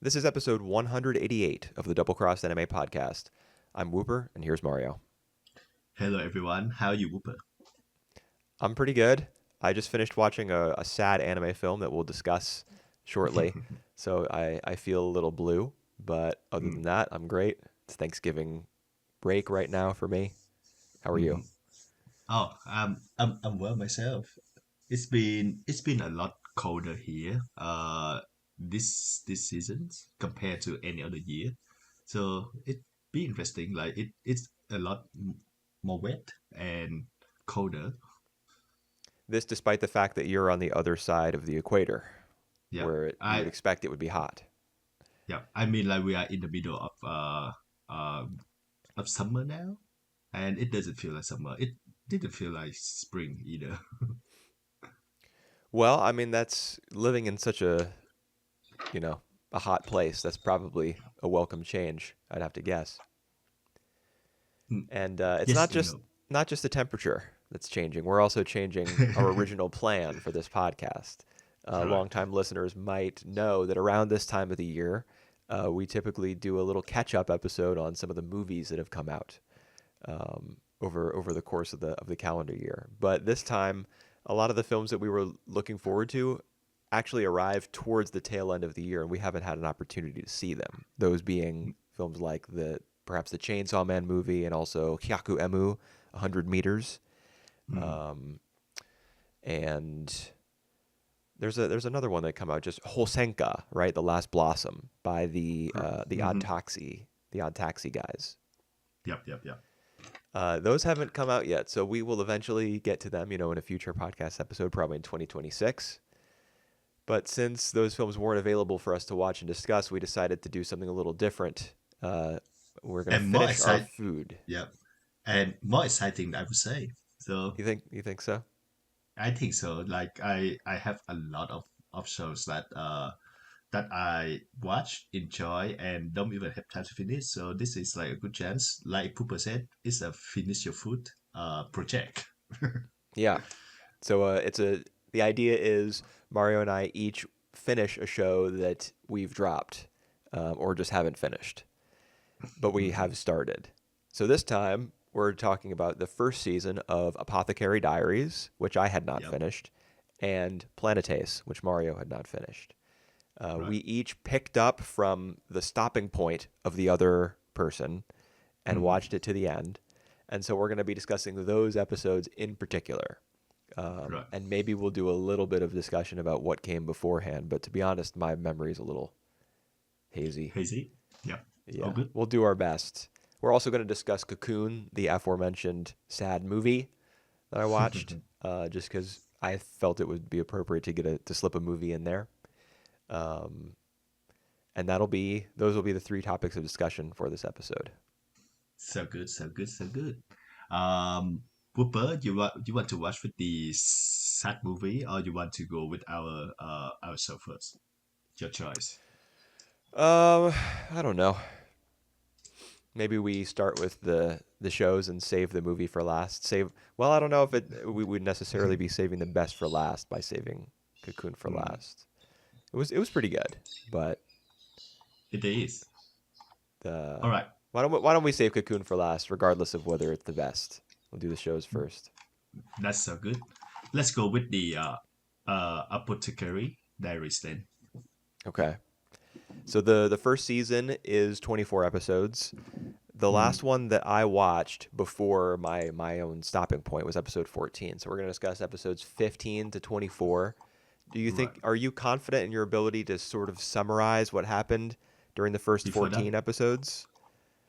This is episode 188 of the Double Cross Anime Podcast. I'm Whooper, and here's Mario. Hello everyone, how are you, Whooper? I'm pretty good. I just finished watching a sad anime film that we'll discuss shortly, so I feel a little blue, but other than Mm, that, I'm great. It's Thanksgiving break right now for me. How are you? mhm. Oh, I'm well myself. It's been a lot colder here. This season compared to any other year, so it be interesting. Like it's a lot more wet and colder. This despite the fact that you're on the other side of the equator, Yeah, where you would I expect it would be hot. yeah I mean like we are in the middle uh of summer now, and it doesn't feel like summer. It didn't feel like spring either. Well, I mean, that's living in such you know, a hot place. That's probably a welcome change, I'd have to guess. Mm, And it's yes and no. not just the temperature that's changing. We're also changing our original plan for this podcast. Correct. Longtime listeners might know that around this time of the year, we typically do a little catch-up episode on some of the movies that have come out over the course of the calendar year. But this time, a lot of the films that we were looking forward to actually arrived towards the tail end of the year, and we haven't had an opportunity to see them. Those being films like perhaps the Chainsaw Man movie and also Hyaku Emu, 100 Meters. Mm, Um, and there's another one that come out, just Hosenka, right? The Last Blossom by the Odd mm-hmm. Taxi guys. Yep. Those haven't come out yet, so we will eventually get to them, in a future podcast episode, probably in 2026. But since those films weren't available for us to watch and discuss, we decided to do something a little different. We're gonna And more finish our exciting, food. yep, and more exciting, I would say. So You think so? I think so. Like I have a lot of shows that I watch, enjoy, and don't even have time to finish. So this is like a good chance. Like Pooper said, it's a finish your food project. Yeah. So the idea is Mario and I each finish a show that we've dropped, or just haven't finished, but we Mhm. have started. So this time we're talking about the first season of Apothecary Diaries, which I had not Yep. finished, and Planetes, which Mario had not finished. Right. We each picked up from the stopping point of the other person and Hmm. watched it to the end. And so we're going to be discussing those episodes in particular. Right. And maybe we'll do a little bit of discussion about what came beforehand. But to be honest, my memory is a little hazy. Hazy. Yep. All Yeah, good. we'll do our best. We're also going to discuss Cocoon, the aforementioned sad movie that I watched, just because I felt it would be appropriate to slip a movie in there. Um, and those will be the three topics of discussion for this episode. So good, so good, so good. Um, Whooper, you want to watch with the sad movie, or you want to go with our show first? Your choice. Um, I don't know. Maybe we start with the shows and save the movie for last. Well, I don't know if we would necessarily be saving the best for last by saving Cocoon for Mm, last. It was pretty good, but it is. the All right, why don't we save Cocoon for last, regardless of whether it's the best? We'll do the shows first. that's so good. Let's go with the Apothecary Diaries then. Okay. So the first season is 24 episodes. The Mm, last one that I watched before my own stopping point was episode 14. So we're going to discuss episodes 15 to 24. right. Are you confident in your ability to sort of summarize what happened during the first Before 14 that, episodes?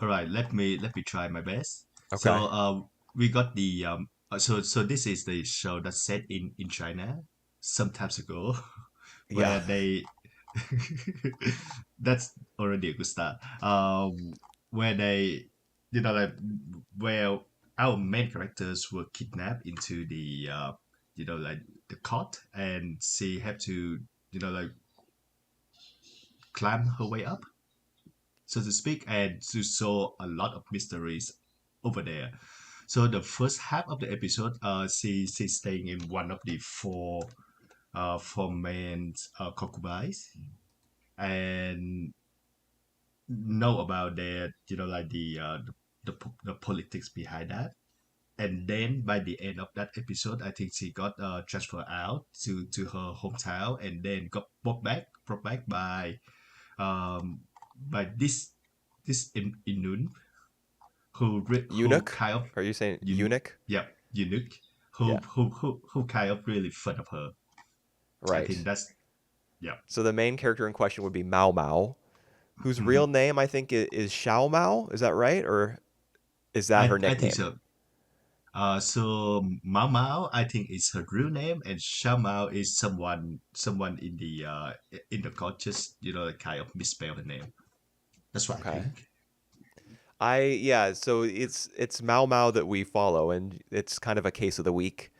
all right. Let me try my best. So Okay. we got the so this is the show that's set in China some times ago, Yeah. where they that's already a good start. Where they, like where our main characters were kidnapped into the like the court, and she had to, like climb her way up, so to speak, and to solve a lot of mysteries over there. So the first half of the episode, she's staying in one of the four main concubines, and know about their, like the politics behind that. And then by the end of that episode, I think she got transferred out to her hometown, and then got brought back um by this Inun, who Eunuch? kind of Are you saying un, eunuch? yeah, eunuch, Yeah, who kind of really fond of her. I think right. that's, yeah. So the main character in question would be Mao Mao, whose real Mhm. name I think is Xiao Mao. Is that right, or is that her I think nickname? so. So Mao Mao, I think is her real name, and Xiao Mao is someone in the cultures, kind of misspell the name. That's what I Okay. think. Yeah, so it's Mao Mao that we follow, and it's kind of a case of the week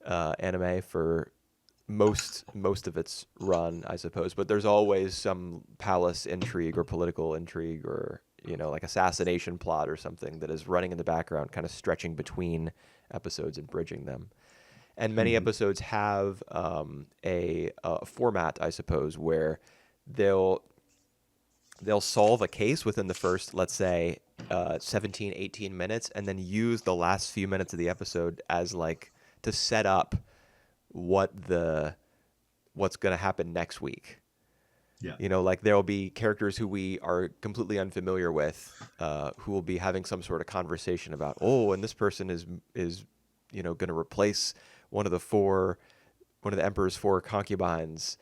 anime for most of its run, I suppose. But there's always some palace intrigue or political intrigue or like assassination plot or something that is running in the background, kind of stretching between episodes and bridging them. And many Hmm. episodes have a format, I suppose, where they'll they'll solve a case within the first, let's say, 17, 18 minutes, and then use the last few minutes of the episode as like to set up what the what's going to happen next week. Yeah. Like there'll be characters who we are completely unfamiliar with, who will be having some sort of conversation about, oh, and this person is going to replace one of the four one of the emperor's four concubines.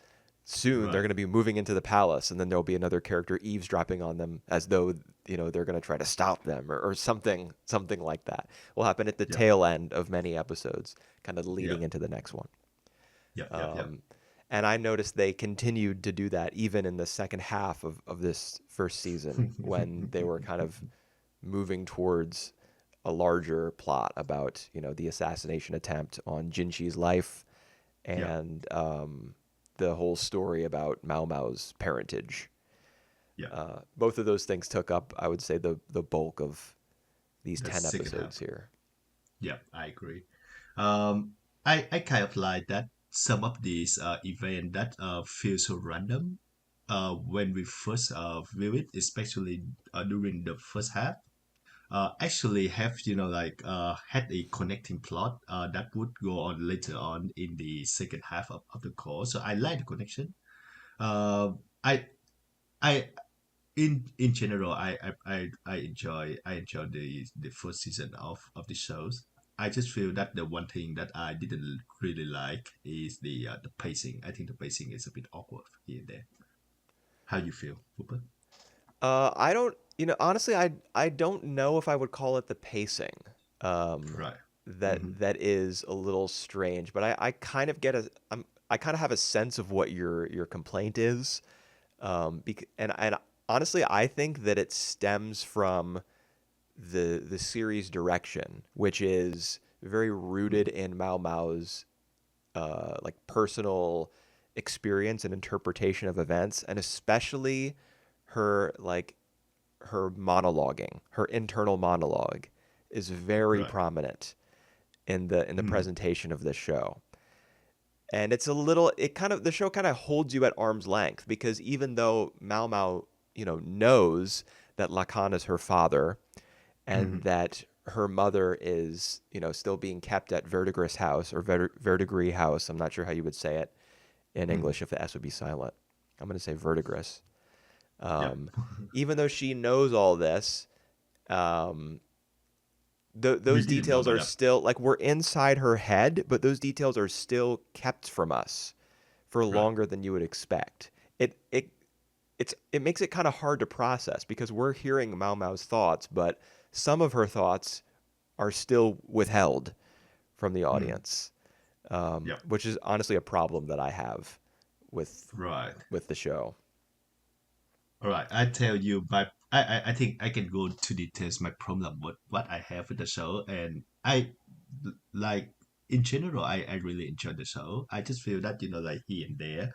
Soon they're Right. going to be moving into the palace, and then there'll be another character eavesdropping on them as though they're going to try to stop them or something like that. Will happen at the Yeah. tail end of many episodes, kind of Yeah. leading into the next one. Yeah. Yeah. Yeah. Um, and I noticed they continued to do that even in the second half of this first season when they were kind of moving towards a larger plot about the assassination attempt on Jinchi's life Yeah. and the whole story about Mao Mao's parentage. Yeah. Both of those things took up, I would say, the bulk of these The 10 second episodes half. here. Yeah, I agree. Um, I kind of like that some of these event that feel so random when we first view it, especially during the first half, actually have, like had a connecting plot that would go on later on in the second half of the course. So I like the connection. Uh, I I in general, I enjoy the first season of the shows. I just feel that the one thing that I didn't really like is the pacing. I think the pacing is a bit awkward here and there. How you feel, Cooper? I don't, honestly, I don't know if I would call it the pacing. Um, Right. that Mm-hmm. that is a little strange, but I kind of I kind of have a sense of what your complaint is. And honestly, I think that it stems from the series direction, which is very rooted in Mao Mao's like personal experience and interpretation of events, and especially her her monologuing, her internal monologue is very Right. prominent in the Mm. presentation of this show. And it's a little it kind of the show kind of holds you at arm's length because even though Mao Mao, knows that Lacan is her father and Mm-hmm. that her mother is, still being kept at Verdigris House or Verdigris House. I'm not sure how you would say it in Mm. English if the S would be silent. I'm going to say Verdigris. Yeah. Um, Even though she knows all this, um, We those didn't know details about are that. still like we're inside her head, but those details are still kept from us for Right. longer than you would expect. It makes it kind of hard to process because we're hearing Mao Mao's thoughts, but some of her thoughts are still withheld from the Mm. audience, Yeah. which is honestly a problem that I have with Right. with the show. All right, I tell you, I think I can go to details my problem what I have with the show, and like in general, I really enjoy the show. I just feel that like here and there,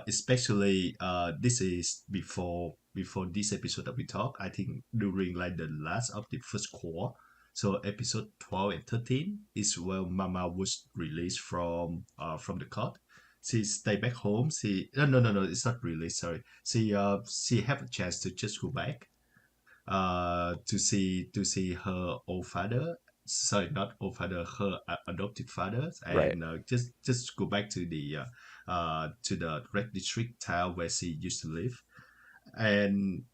especially this is before this episode that we talk. I think during like the last of the first core, so episode 12 and 13 is where Mama was released from the court. she stay back home. She no, it's not really, sorry. She have a chance to just go back to see her old father, sorry, not old father, her adopted father, Right. and just go back to the red district town where she used to live. And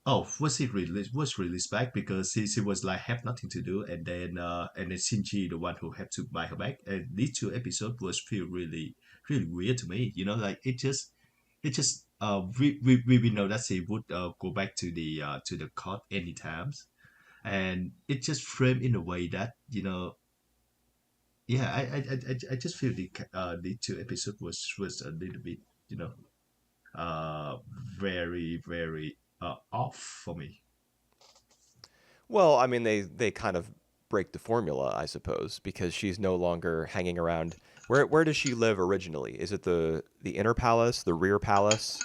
oh, was released back because she was like have nothing to do, and then Shinji the one who had to buy her back. And these two episodes was feel really weird to me. You know, like it just we know that she would go back to the court any times, and it just framed in a way that, you know, yeah, I just feel the two episode was a little bit, you know, uh very off for me. Well, I mean, they kind of break the formula, I suppose, because she's no longer hanging around. Where does she live originally? Is it the inner palace, the rear palace?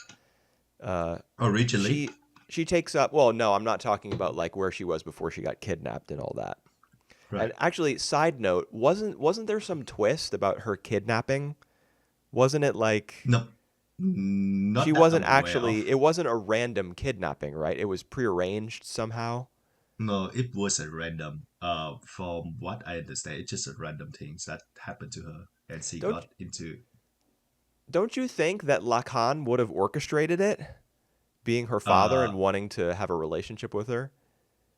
Uh, Originally, she takes up. Well, no, I'm not talking about like where she was before she got kidnapped and all that. And right? actually, side note, wasn't there some twist about her kidnapping? Wasn't it like No, she not that wasn't I'm aware of. actually? It wasn't a random kidnapping, right? It was prearranged somehow. No, it was a random. From what I understand, it's just a random things that happened to her, and she Don't got into. don't you think that Lacan would have orchestrated it, being her father Uh, and wanting to have a relationship with her?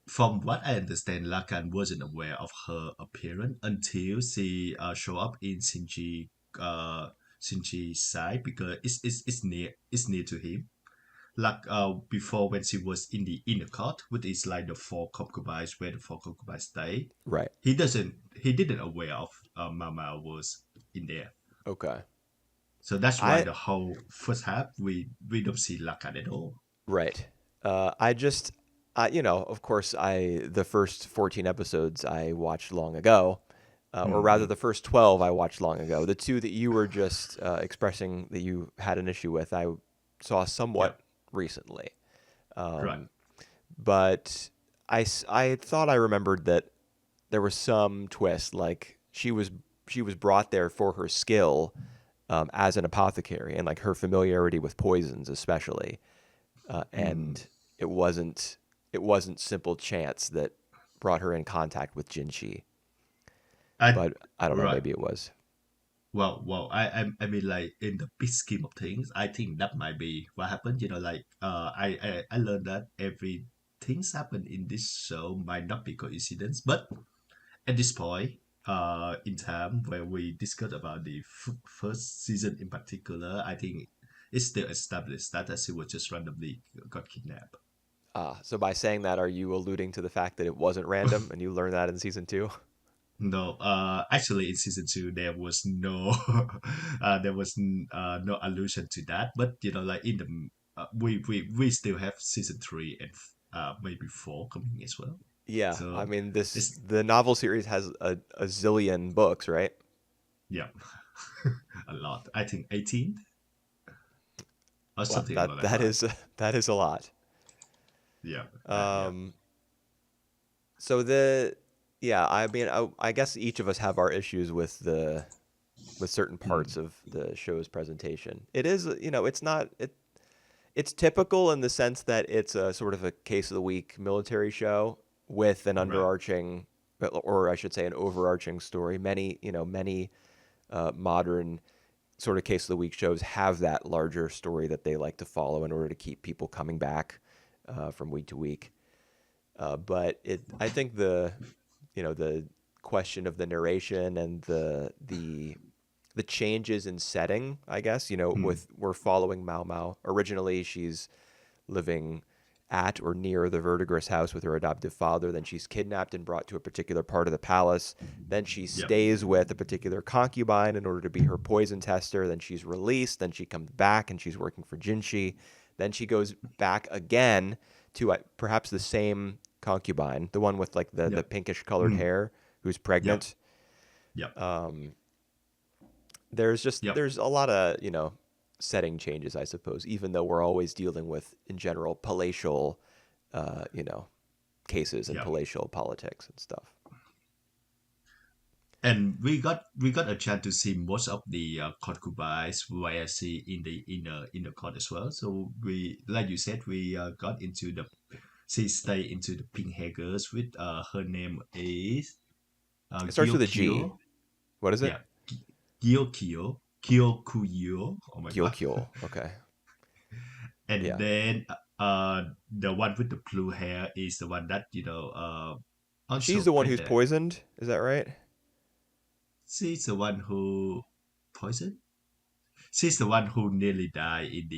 from what I understand, Lakan wasn't aware of her appearance until she show up in uh Shinji's side because it's near to him. Like before when she was in the inner court, which is like the four concubines where the four concubines stay, Right. he didn't aware of Mama was in there. Okay. So that's why I the whole first half we don't see Lakan at all. right. I just you know, of course, I the first 14 episodes I watched long ago, or rather Mm-hmm. the first 12 I watched long ago. The two that you were just expressing that you had an issue with, I saw Yeah, somewhat recently. right. Um, but I thought I remembered that there was some twist, like she was brought there for her skill as an apothecary and like her familiarity with poisons, especially. Mm. And it wasn't it wasn't simple chance that brought her in contact with Jinshi. I But I don't know, right. maybe it was. Well, I mean, like in the big scheme of things, I think that might be what happened. You know, like I learned that every things happen in this show might not be coincidence, but at this point, in time where we discussed about the first season in particular, I think it's still established that she was just randomly got kidnapped. So by saying that, are you alluding to the fact that it wasn't random and you learned that in season two? No, actually, in season two, there was no, no allusion to that. But you know, like in the, we still have season three and maybe four coming as well. Yeah, I So mean this it's the novel series has a zillion books, right? yeah, a lot. I think 18 or Well, something along that that line. is that is a lot. Yeah, yeah, Um, so the yeah, I mean, I guess each of us have our issues with certain parts mm, of the show's presentation. It is, you know, it's not it's typical in the sense that it's a sort of a case of the week military show with an right. underarching, or I should say, an overarching story. Many modern sort of case of the week shows have that larger story that they like to follow in order to keep people coming back from week to week. But I think the question of the narration and the changes in setting, I guess, Mm, with we're following Mao Mao. Originally, she's living at or near the Verdigris house with her adoptive father. Then she's kidnapped and brought to a particular part of the palace. Then she yep, stays with a particular concubine in order to be her poison tester. Then she's released. Then she comes back and she's working for Jinshi. Then she goes back again to perhaps the same concubine, the one with like the yep, pinkish colored mm, hair, who's yep, pregnant. yep, Um, yep, there's a lot of setting changes, I suppose, even though we're always dealing with in general palatial you know cases and yep. palatial politics and stuff. and we got a chance to see most of the concubines where she in the court as well. So we, like you said, we got into the she stay into the pink hair girls with her name is It starts with a G. Gyokyo. What is it? Yeah, Gyokyo, Kyokuyo. Oh my god. Gyokyo. Okay. And Yeah. then the one with the blue hair is the one that She's also the one who's pretty. poisoned. Is that right? She's the one who poisoned. She's the one who nearly died in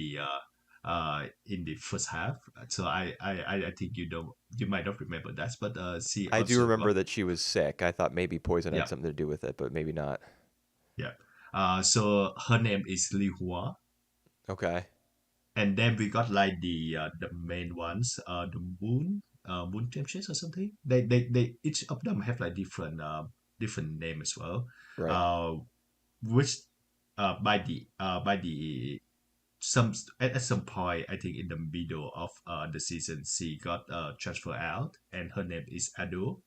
the first half. So I think you might not remember that, but she I do also remember got that she was sick. I thought maybe poison had yeah, something to do with it, but maybe not. yeah. So her name is Li Hua, Okay. and then we got like the main ones, the Moon Temptress or something. They each of them have like different name as well. Right. Uh, which by the some at some point, I think in the middle of the season, she got transferred out, and her name is Ado.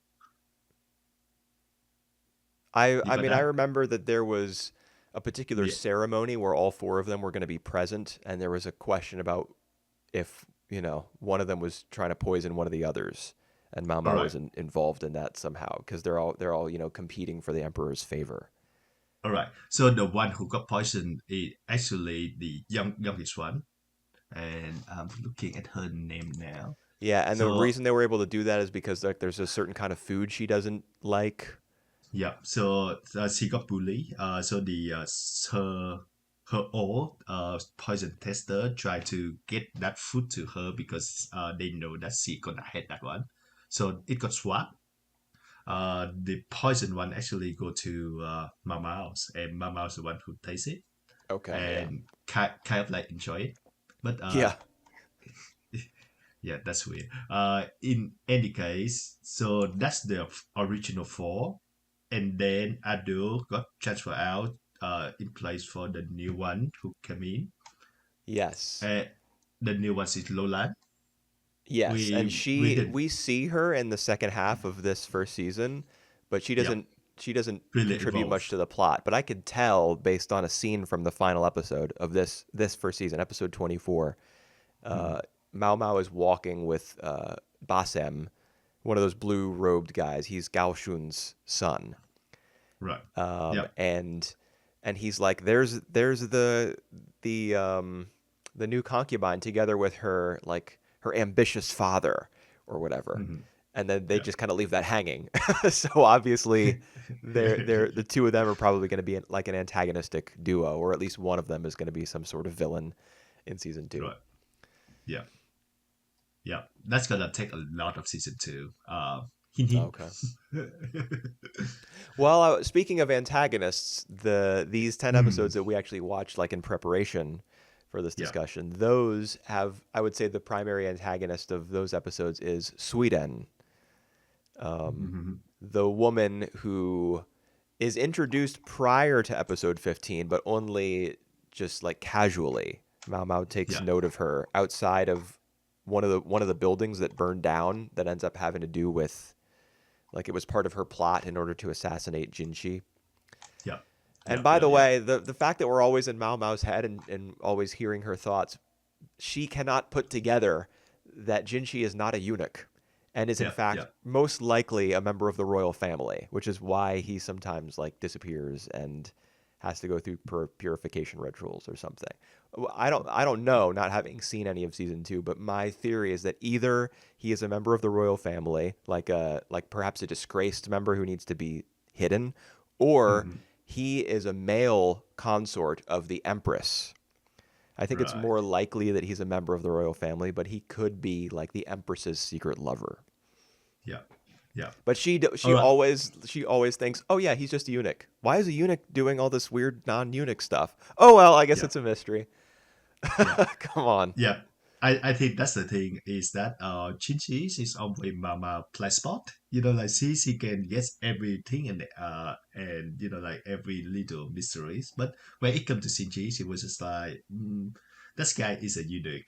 You I got mean, I that? remember that there was a particular Yeah. ceremony where all four of them were going to be present, and there was a question about if, one of them was trying to poison one of the others, and Mao All Mao right. was involved in that somehow because they're all, competing for the emperor's favor. All right. So the one who got poisoned is actually the youngest one, and I'm looking at her name now. Yeah, and the So reason they were able to do that is because like there's a certain kind of food she doesn't like. yeah, so she got bullied. So her old poison tester tried to get that food to her because they know that she gonna hate that one. So it got swapped. The poison one actually go to Mama's, and Mama's the one who tastes it Okay, yeah. and kind of like enjoy it. But Yeah. yeah, that's weird. In any case, so that's the original four, and then Adele got transferred out in place for the new one who came in. Yes. Uh, the new one is Lola. Yes, and We did we see her in the second half of this first season, but yeah she doesn't really contribute evolve. much to the plot. But I could tell based on a scene from the final episode of this first season, episode 24. Mhm. Uh, Mao Mao is walking with Basem, one of those blue robed guys. He's Gao Shun's son, Right. um, Yeah. and and he's like, there's the the new concubine together with her like her ambitious father or whatever, Hmm. and then they Yeah. just kind of leave that hanging. So obviously, they're the two of them are probably going to be like an antagonistic duo, or at least one of them is going to be some sort of villain in season two. Right. Yeah. Yeah. That's gonna take a lot of season two. Hint hint. Okay. Well, speaking of antagonists, these 10 Mm. episodes that we actually watched, like in preparation for this Yeah. discussion, those have, I would say, the primary antagonist of those episodes is Sweden, Mhm. the woman who is introduced prior to episode 15, but only just like casually. Mao Mao takes Yeah. note of her outside of one of the buildings that burned down that ends up having to do with like it was part of her plot in order to assassinate Jinchi. Yeah. And Yeah. by Yeah. the Yeah. way, the fact that we're always in Mao Mao's head and always hearing her thoughts, she cannot put together that Jinchi is not a eunuch and is in Yeah. Yeah. fact most likely a member of the royal family, which is why he sometimes like disappears and has to go through purification rituals or something. I don't know, not having seen any of season 2, but my theory is that either he is a member of the royal family, like perhaps a disgraced member who needs to be hidden, or Hmm. he is a male consort of the empress. I think it's Right. more likely that he's a member of the royal family, but he could be like the empress's secret lover. Yeah. Yeah. But All she right. always thinks, "Oh yeah, he's just a eunuch. Why is a eunuch doing all this weird non-eunuch stuff? Oh well, I guess Yeah. it's a mystery." Yeah. Come on. Yeah. I think that's the thing is that Chinchi is always Mama play spot. Like she can guess everything and like every little mysteries. But when it comes to Shinji, she was just like, this guy is a eunuch.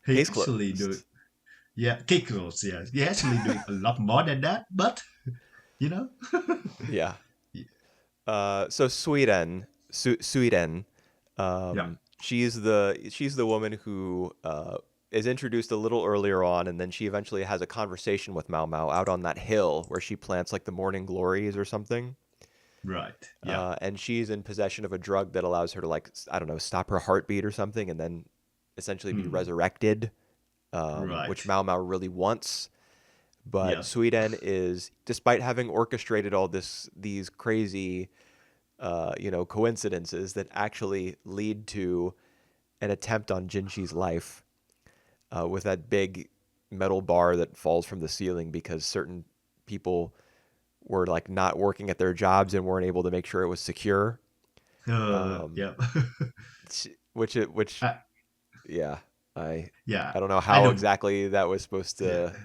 He Case actually do closed. yeah, Kikros, yeah. He actually doing a lot more than that, but you know? Yeah. Y- So Sweden, Yeah, she's the woman who is introduced a little earlier on, and then she eventually has a conversation with Mao Mao out on that hill where she plants like the morning glories or something. right. Yeah. And she's in possession of a drug that allows her to like I don't know stop her heartbeat or something, and then essentially be Mm, resurrected, which right. Mao Mao really wants. But Yeah. Sweden is, despite having orchestrated all these crazy, coincidences that actually lead to an attempt on Jinshi's life, with that big metal bar that falls from the ceiling because certain people were like not working at their jobs and weren't able to make sure it was secure. Um, Yeah. which I, yeah, I yeah. I don't know I how don't. exactly that was supposed Yeah. to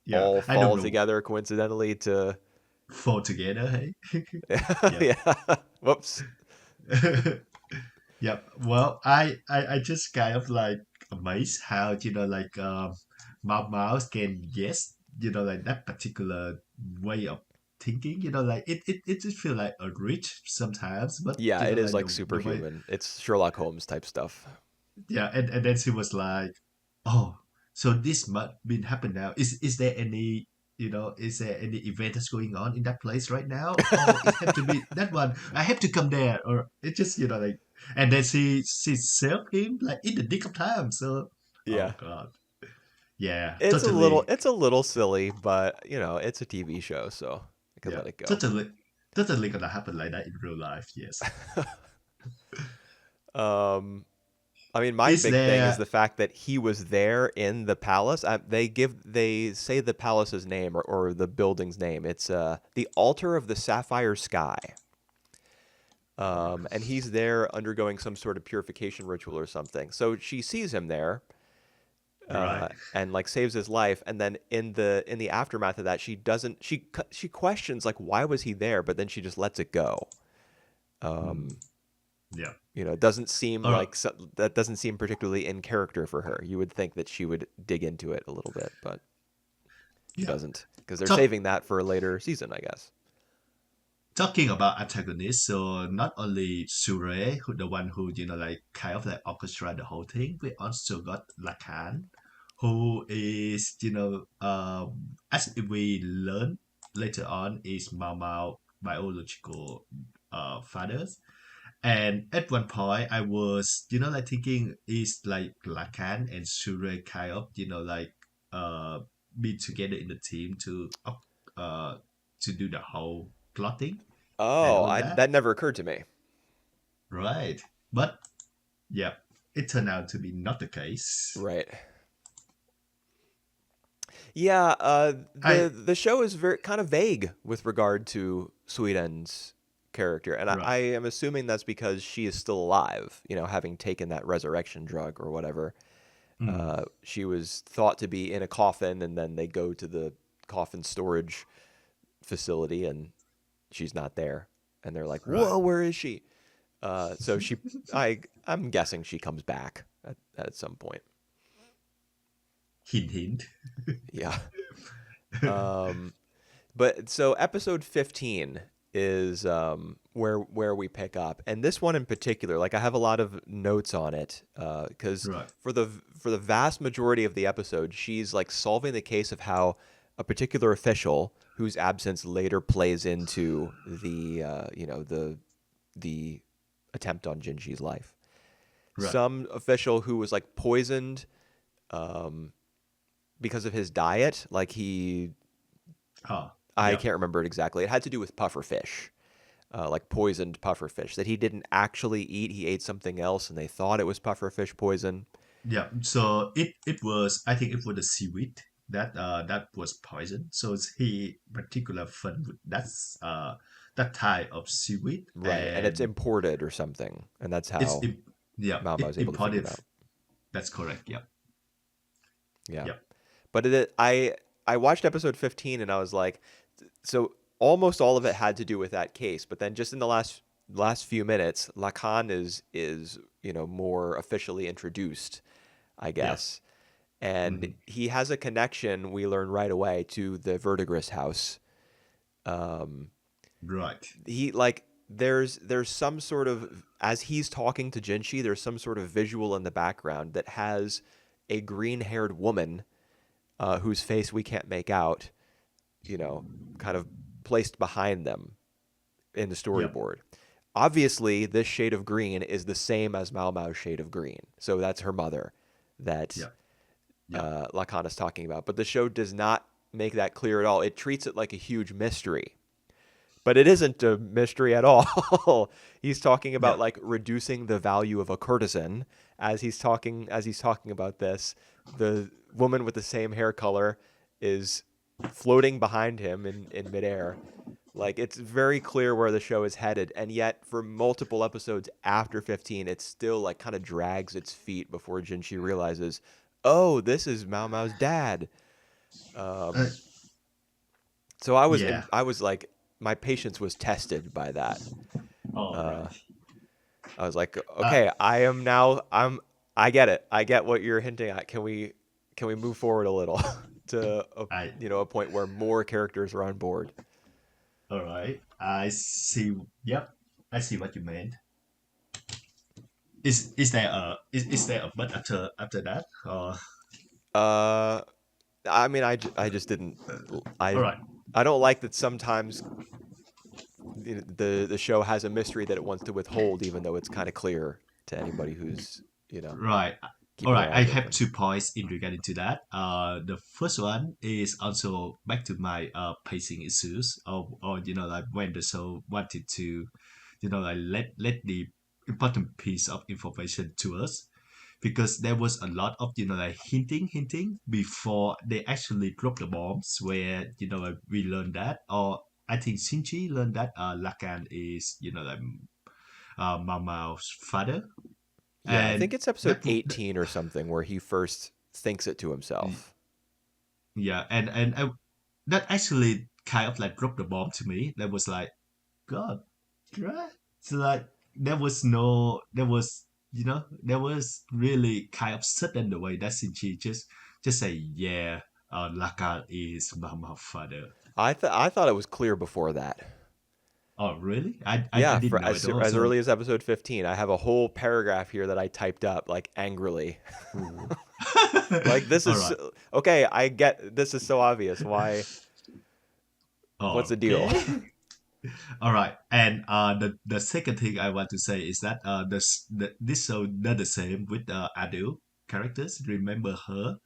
Yeah. all I don't fall know. together coincidentally to Fall together. Hey. Yeah. yeah. Whoops. Yeah. Well, I just kind of like amazed how like mouse can guess like that particular way of thinking. Like it just feel like a reach sometimes, but Yeah, it is like like the way. superhuman. It's Sherlock Holmes type stuff. Yeah, and then she was like, "Oh, so this must been happen now. Is there any is there any event that's going on in that place right now? Oh, it have to be that one. I have to come there." Or it just like, and then she saved him like in the nick of time. So, oh Yeah. God, yeah, It's a little silly, but it's a TV show, so I could yeah, let it go. totally, totally gonna happen like that in real life. Yes. um I mean, my Is big thing is there? the fact that he was there in the palace. They say the palace's name or the building's name. It's the altar of the sapphire sky. And he's there undergoing some sort of purification ritual or something. So she sees him there, Right. and like saves his life. And then in the aftermath of that, she doesn't. She questions like why was he there, but then she just lets it go. Hmm. Um, Yeah. it doesn't seem Or like that doesn't seem particularly in character for her. You would think that she would dig into it a little bit, but she yeah. doesn't because they're Talk saving that for a later season, I guess. talking about antagonists, so not only Sure, who the one who like kind of like orchestrate the whole thing, we also got Lacan, who is as we learn later on is Mao Mao biological fathers. And at one point, I was like thinking is like Lacan and Sure kind of like uh be together in the team uh to do the whole plotting and Oh, all I that. that never occurred to me. Right. But yeah, it turned out to be not the case. Right. Yeah, I the show is very kind of vague with regard to Sweden's character, and I right. am assuming that's because she is still alive. Having taken that resurrection drug or whatever. Mm, She was thought to be in a coffin, and then they go to the coffin storage facility, and she's not there, and they're like, right. "Whoa, where is she?" So I'm guessing she comes back at some point. Hint hint. Yeah. Um, but so episode 15 is where we pick up, and this one in particular, like I have a lot of notes on it because Right. for the vast majority of the episode, she's like solving the case of how a particular official whose absence later plays into the attempt on Jinji's life. Right. Some official who was like poisoned um, because of his diet, like Ah, I yeah. can't remember it exactly. It had to do with puffer fish, like poisoned puffer fish that he didn't actually eat. He ate something else, and they thought it was puffer fish poison. Yeah. So it was I think it was the seaweed that was poison. So he particular fun with that type of seaweed Right, and it's and imported or something, and that's it's how yeah, Mama it was able to figure imported. it out. That's correct. Yeah. Yeah, Yeah. but I watched episode 15 and I was like, so almost all of it had to do with that case, but then just in the last few minutes, Lacan is more officially introduced, I Yeah. guess, and Hmm. he has a connection we learn right away to the Verdigris house, Um, Right. he there's some sort of, as he's talking to Jinchi, there's some sort of visual in the background that has a green-haired woman whose face we can't make out, you know, kind of placed behind them in the Yep. storyboard. Obviously, this shade of green is the same as Mao Mao's shade of green, so that's her mother that Yep. Yep. Lacan is talking about. But the show does not make that clear at all. It treats it like a huge mystery, but it isn't a mystery at all. He's talking about Yep. like reducing the value of a courtesan as he's talking about this. The woman with the same hair color is floating behind him in midair. Like it's very clear where the show is headed, and yet for multiple episodes after 15, it still like kind of drags its feet before Jinchi realizes, oh, this is Mao Mao's dad. Uh, Um, so I was yeah. I was like, my patience was tested by that. All Uh, right. I was like, Uh, okay, I get it. I get what you're hinting at. Can we move forward a little to I. a point where more characters are on board? All right. I see. Yep. I see what you meant. Is there a but after that? Uh, I mean, I just didn't. All I right. I don't like that sometimes the show has a mystery that it wants to withhold, even though it's kind of clear to anybody who's Right. All keeping right. their I eyes have open. 2 points in regarding to that. The first one is also back to my pacing issues, or like when the show wanted to, like let the important piece of information to us, because there was a lot of like hinting before they actually drop the bombs, where like we learned that, or I think Shinji learned that Lakan is like Mao Mao's father, Yeah, I think and it's episode that 18 or something where he first thinks it to himself. yeah, and that actually kind of like dropped the bomb to me. That was like, God, right? So like there was really kind of sudden the way that Shinji just say, yeah, Laka is Mama father. I thought it was clear before that. Oh really? I Yeah, didn't for know at all. as So early as episode 15, I have a whole paragraph here that I typed up like angrily. ooh. Like this All is right. okay, I get this is so obvious. What's the deal? Okay. All right, and the second thing I want to say is that this show not the same with Adu characters. Remember her,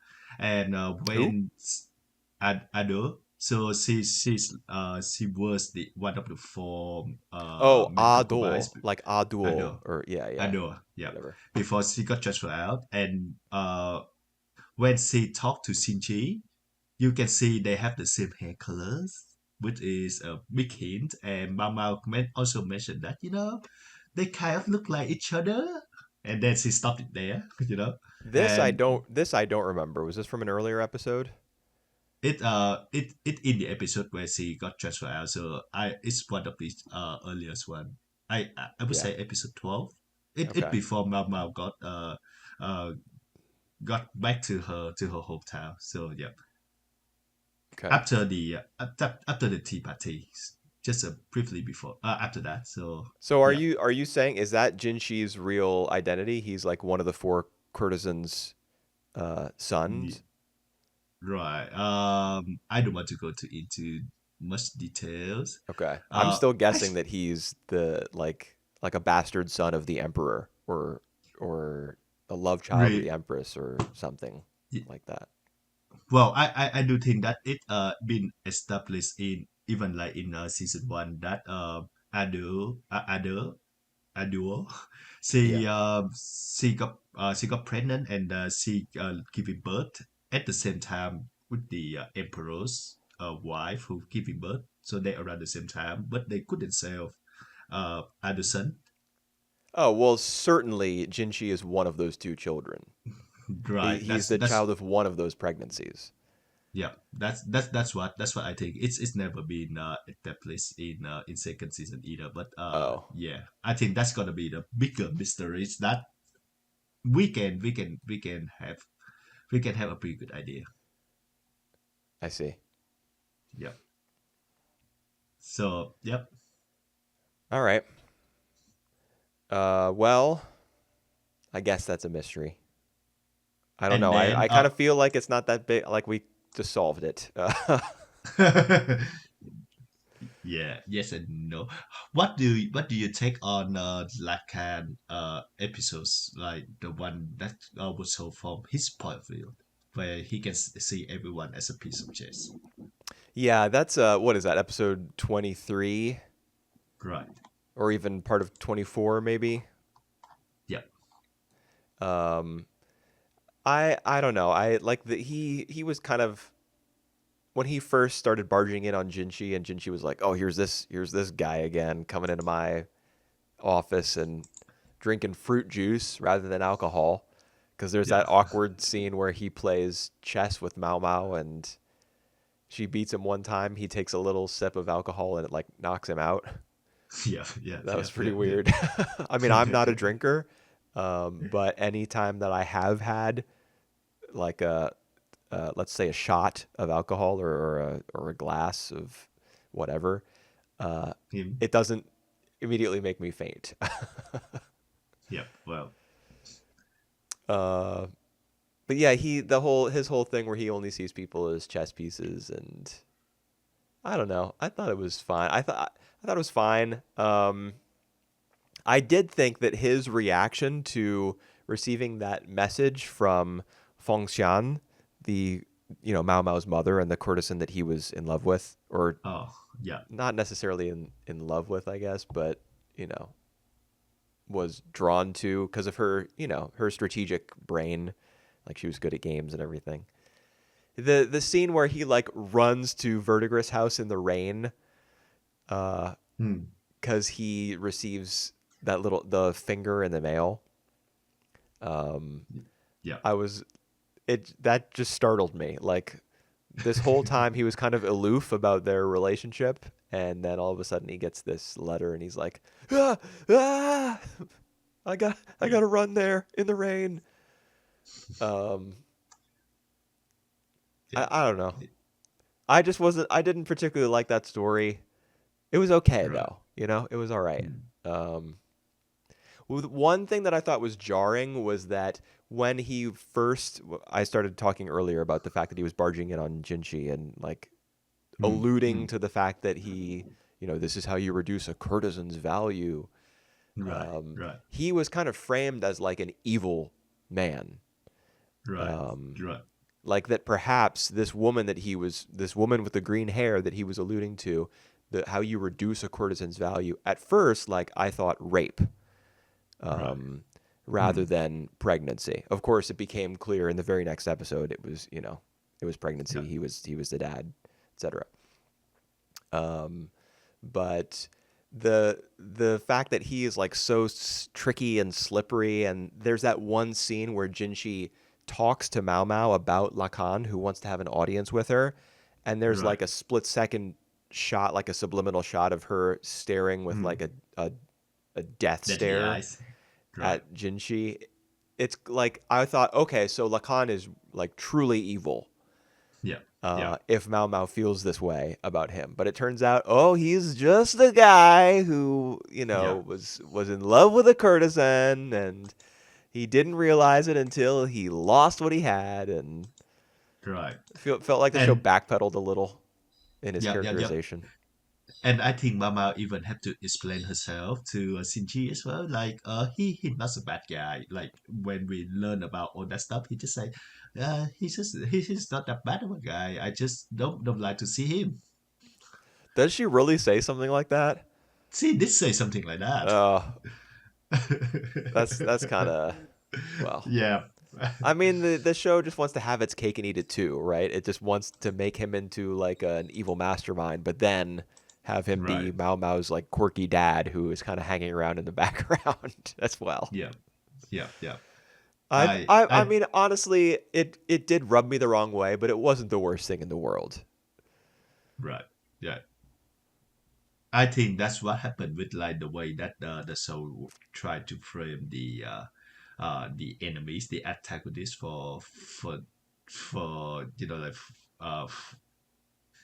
and Who? when Adu, so she was the one of the 4 Oh, main concubines. Adol, like Adul Adu, or yeah, Adu, yeah. whatever. Before she got transferred out, and when she talked to Shinji, you can see they have the same hair colors, which is a big hint. And Mama also mentioned that, they kind of look like each other. And then she stopped it there, And This I don't remember. Was this from an earlier episode? it in the episode where she got transferred out. So it's one of the earliest one. I would Yeah. say episode 12. It Okay. before Mama uh got back to her hometown. So yeah. Okay. After the tea party, just briefly before after that. So So are yeah, you saying, is that Jinshi's real identity? He's like one of the four courtesans' Ye- sons. right. I don't want to go into much details. Okay. I'm still guessing Actually, that he's the like a bastard son of the emperor or a love child of the re, empress or something like that. well, I do think that it been established in even like in season 1 that Aduo. Yeah. She got pregnant, and she giving birth at the same time with the emperor's wife who giving birth. So they around the same time, but they couldn't say of Addison. Oh, well, certainly Jinshi is one of those two children. Right. He's That's the that's child of one of those pregnancies. yeah. That's what I think. It's never been established in second season either. But Oh, yeah, I think that's gonna be the bigger mysteries that we can have a pretty good idea. I see. Yeah. So yep. All right. Well, I guess that's a mystery. I don't And know. then I kind of feel like it's not that big. Like we just solved it. yeah, yes and no. What do you take on Lacan episodes like the one that was so from his point of view, where he can see everyone as a piece of chess. Yeah, that's what is that? Episode 23 Right. or even part of 24 maybe. Yeah. Um I don't know. I like the he was kind of when he first started barging in on Jinchi and Jinchi was like, "Oh, here's this guy again coming into my office and drinking fruit juice rather than alcohol." Because there's Yeah. that awkward scene where he plays chess with Mao Mao and she beats him one time. He takes a little sip of alcohol and it like knocks him out. Yeah. Yeah. That Yeah. was pretty Yeah. Yeah. weird. I mean, I'm not a drinker, but anytime that I have had like a let's say a shot of alcohol or a glass of whatever, uh, Him. it doesn't immediately make me faint. Yeah. Well. uh, but yeah, his whole thing where he only sees people as chess pieces, and I don't know. I thought it was fine. I thought it was fine. I did think that his reaction to receiving that message from Feng Xian, the Mao Mao's mother and the courtesan that he was in love with, or Oh. Yeah. not necessarily in love with, I guess, but you know, was drawn to because of her strategic brain, like she was good at games and everything. The scene where he like runs to Verdigris' house in the rain, uh, Hmm. because he receives the finger in the mail. Um, Yeah. I was it that just startled me. Like this whole time he was kind of aloof about their relationship, and then all of a sudden he gets this letter, and he's like, ah, ah, I Yeah. gotta run there in the rain. Um, Yeah. I don't know. I didn't particularly like that story. It was okay Right. though. It was all right. Hmm. Um, one thing that I thought was jarring was that when he first, I started talking earlier about the fact that he was barging in on Jinchi and like Hmm. Hmm. alluding to the fact that this is how you reduce a courtesan's value. Right. Right. He was kind of framed as like an evil man. Right. Um, Right. like that perhaps this woman with the green hair that he was alluding to, how you reduce a courtesan's value. At first, like I thought rape, Right. um, rather Hmm. than pregnancy. Of course, it became clear in the very next episode it was Yeah. pregnancy. He was the dad, etc. Um, but the fact that he is like so tricky and slippery, and there's that one scene where Jinshi talks to Mao Mao about Lacan, who wants to have an audience with her, and there's Right. like a split second shot, like a subliminal shot of her staring with Hmm. like a death Deadly stare eyes. Right. at Jinshi. It's like I thought, okay, so Lacan is like truly evil. Yeah. Yeah. If Mao Mao feels this way about him, but it turns out, oh, he's just a guy who, Yeah. was in love with a courtesan, and he didn't realize it until he lost what he had, and Right. felt like the show And backpedaled a little in his yeah. Yeah. Yeah. characterization. And I think Mama even have to explain herself to Shinji as well. Like, he's not a bad guy. Like when we learn about all that stuff, he just say, he's not that bad of a guy. I just don't like to see him. Does she really say something like that? She did say something like that. Uh, that's kind of well. Yeah. I mean, the show just wants to have its cake and eat it too, right? It just wants to make him into like an evil mastermind, but then have him Right. be Mao Mao's like quirky dad who is kind of hanging around in the background as well. Yeah. Yeah. Yeah. I I I I I mean, honestly, it did rub me the wrong way, but it wasn't the worst thing in the world. right. Yeah. I think that's what happened with like the way that the show tried to frame the enemies, the antagonists for like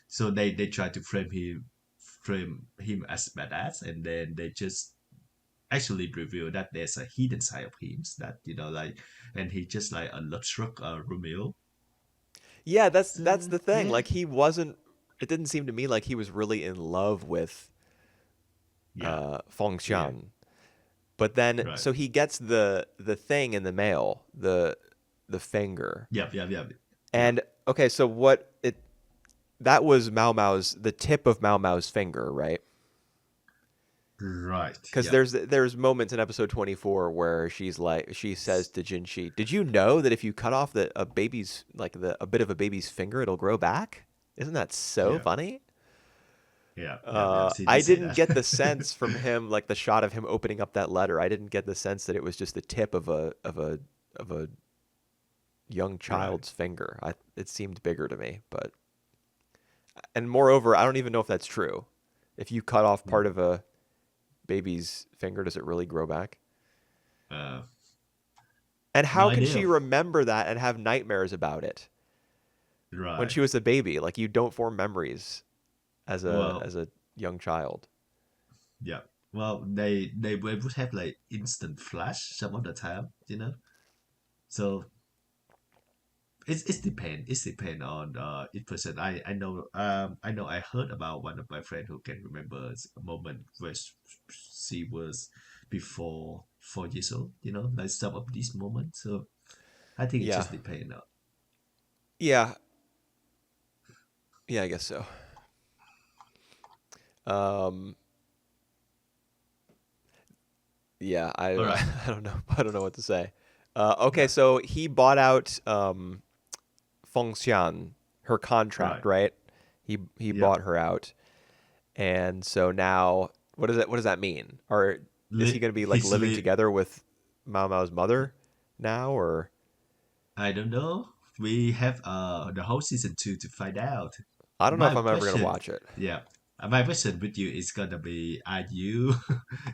so they try to frame him frame him as badass, and then they just actually reveal that there's a hidden side of him that like, and he just like a love struck Romeo. Yeah, that's So the thing. yeah, Like he wasn't. It didn't seem to me like he was really in love with yeah, Feng yeah, Xian. But then, right, so he gets the thing in the mail, the finger, yep, yep, yep, yep, and okay, so what it that was Mao Mao's the tip of Mao Mao's finger, right? right, Because yep, there's moments in episode 24 where she says to Jinshi, "Did you know that if you cut off a baby's a bit of a baby's finger, it'll grow back?" Isn't that so yeah, funny? yeah, yeah, yeah. She I did say didn't that. get the sense from him, like the shot of him opening up that letter. I didn't get the sense that it was just the tip of a young Right. child's finger. It seemed bigger to me, but and moreover, I don't even know if that's true. If you cut off part Hmm. of a baby's finger, does it really grow back? Uh, And no how can she idea. remember that and have nightmares about it when Right. she was a baby? Like you don't form memories Well, as a young child. yeah. Well, they would have like instant flash some of the time, So it's depend on each person. I know I heard about one of my friend who can remember a moment where she was before 4 years old. Like some of these moments. So I think it Yeah, just depends on. yeah, yeah. I guess so. Um, yeah, All right. I don't know. I don't know what to say. Okay, Yeah. so he bought out Feng Xian, her Right. contract, right? He Yeah. bought her out, and so now what does that mean? Or is he going to be like He's living together with Mao Mao's mother now, or I don't know. We have the whole season 2 to find out. I don't know if My I'm ever going to question, watch it. yeah, my question with you is gonna be: are you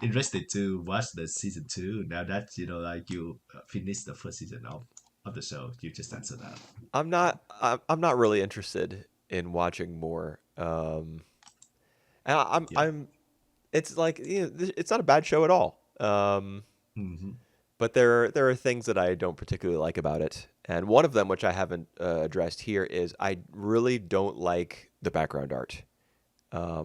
interested to watch the season 2 now that like you finished the first season of the show? You just answer that. I'm not really interested in watching more. And Yeah. I'm it's like it's not a bad show at all. Hmm. But there are things that I don't particularly like about it, and one of them, which I haven't addressed here, is I really don't like the background art.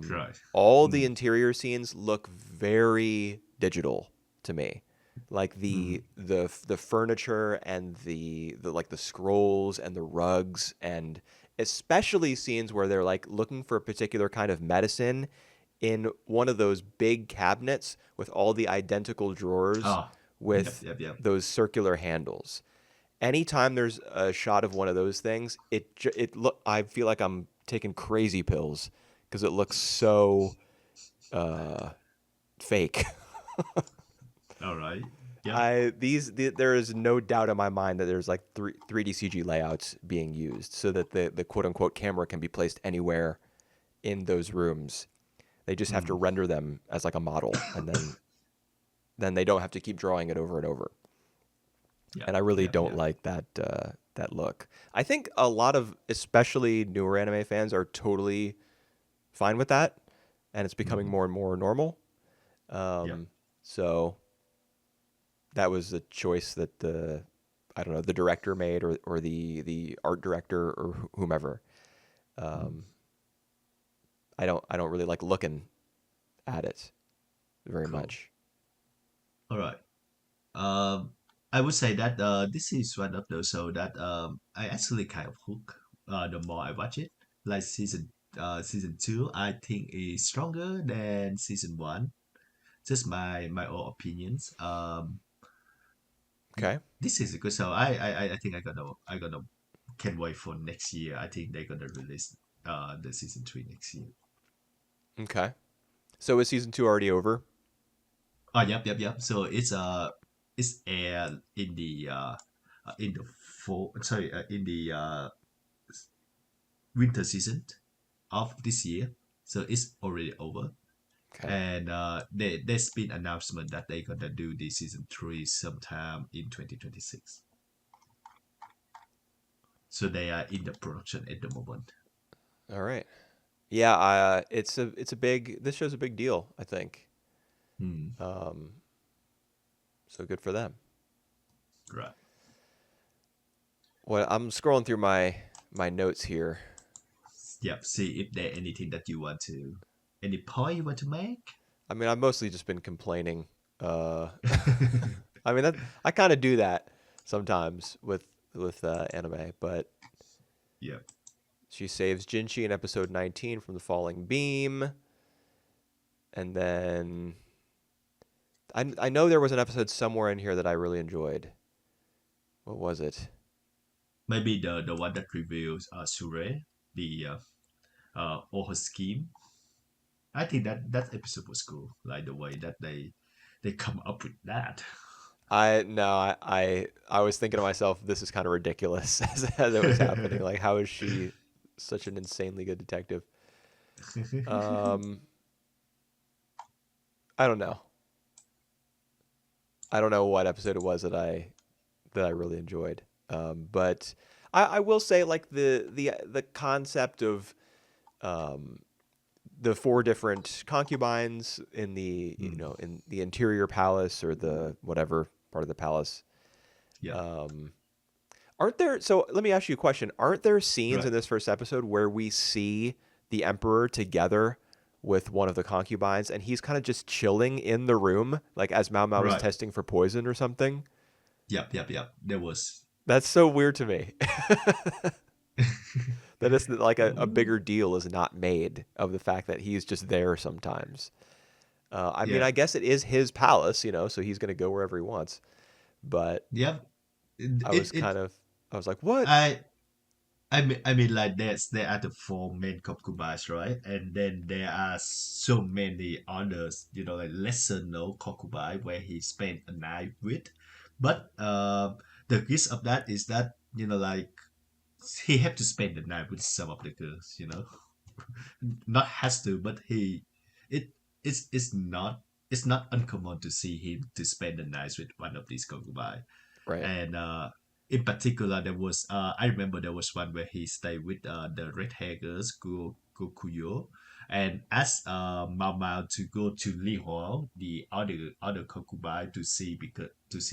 Right. All the Mm. interior scenes look very digital to me, like Mm. the furniture and the like the scrolls and the rugs, and especially scenes where they're like looking for a particular kind of medicine in one of those big cabinets with all the identical drawers Oh, yep, with yep, yep. those circular handles. Anytime there's a shot of one of those things, it look I feel like I'm taking crazy pills because it looks so uh, fake. All right. Yep. There is no doubt in my mind that there's like 3D CG layouts being used so that the quote unquote camera can be placed anywhere in those rooms. They just have to Mm. render them as like a model, and then they don't have to keep drawing it over and over. And Yep, I really yep, don't yep. like that look. I think a lot of especially newer anime fans are totally fine with that, and it's becoming Hmm. more and more normal. Yep. Um, so that was a choice that the I don't know the director made or the art director or whomever. Mm. Um, I don't really like looking at it very Cool. much. All right. Um, I would say that this is one of those show that I actually kind of hook. The more I watch it, like season 2, I think is stronger than season 1. Just my own opinions. Okay. This is a good show. I think I gonna can't wait for next year. I think they're gonna release the season 3 next year. Okay. So is season two already over? Oh, yep, yep, yep. So it's aired in the fall. Sorry, in the winter season of this year. So it's already over. Okay. And there's been announcement that they're gonna do the season 3 sometime in 2026. So they are in the production at the moment. All right. Yeah, it's a big this show's a big deal, I think. Hmm. Um, so good for them. Right. Well, I'm scrolling through my notes here. Yep. See if there anything that you want to, any point you want to make. I mean, I've mostly just been complaining. I mean, I kind of do that sometimes with anime, but Yep. she saves Jinchi in episode 19 from the falling beam, and then I know there was an episode somewhere in here that I really enjoyed. What was it? Maybe the one that reveals Sure, the or her scheme. I think that that episode was cool. Like the way that they come up with that. I no, I was thinking to myself, this is kind of ridiculous as it was happening. Like, how is she such an insanely good detective? Um, I don't know. I don't know what episode it was that I really enjoyed. But I will say like the concept of um, the four different concubines in the Hmm. in the interior palace or the whatever part of the palace. Yeah. Um, aren't there? So let me ask you a question. Aren't there scenes Right. in this first episode where we see the emperor together with one of the concubines, and he's kind of just chilling in the room, like as Mao Mao is Right. testing for poison or something? Yep. Yep. Yep. There was. That's so weird to me. That it's like a Ooh. bigger deal is not made of the fact that he's just there sometimes. I mean, Yeah. I guess it is his palace, so he's going to go wherever he wants. But Yep. I was It. kind of, I was like, what? I. I mean, like there are the four main concubines, right? And then there are so many others, like lesser known concubine where he spent a night with. But the gist of that is that like he had to spend the night with some of the girls, not has to, but it it's not uncommon to see him to spend the night with one of these concubines. Right. And in particular, there was I remember there was one where he stayed with the red hair girls, Gokuyo, and asked Mao Mao to go to Li Huang, the other concubine, to see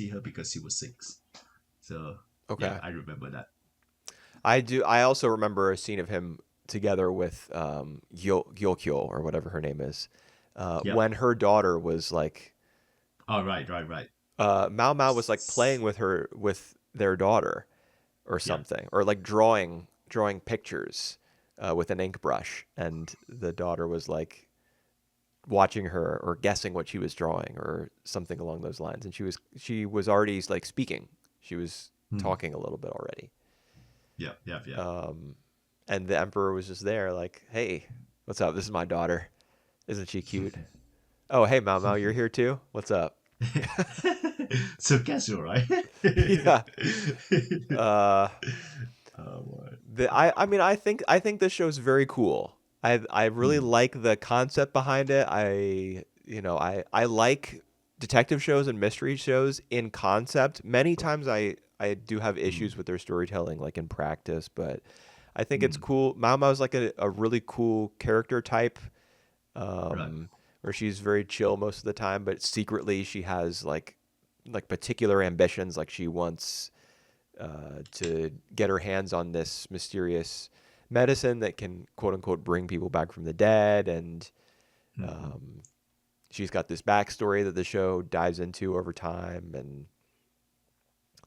her because she was sick. So yeah, Okay. I remember that. I do. I also remember a scene of him together with Gyokyo or whatever her name is, Yep. when her daughter was like, All right, right, right. Mao Mao was like playing with her with their daughter or Yeah. something, or like drawing pictures with an ink brush, and the daughter was like watching her or guessing what she was drawing or something along those lines, and she was already like speaking. She was Hmm. talking a little bit already. Yep, yep, yep. Um, and the emperor was just there, like, "Hey, what's up? This is my daughter. Isn't she cute? Oh, hey, Mao Mao, you're here too. What's up?" So casual, right? Yeah. Uh, Oh, boy. I mean, I think this show's very cool. I really Hmm. like the concept behind it. I like detective shows and mystery shows in concept. Many times I do have issues Hmm. with their storytelling, like in practice, but I think it's Hmm. cool. Mao Mao's like a really cool character type, Right. where she's very chill most of the time, but secretly she has like particular ambitions. Like she wants to get her hands on this mysterious medicine that can quote unquote bring people back from the dead, and Hmm. um, she's got this backstory that the show dives into over time, and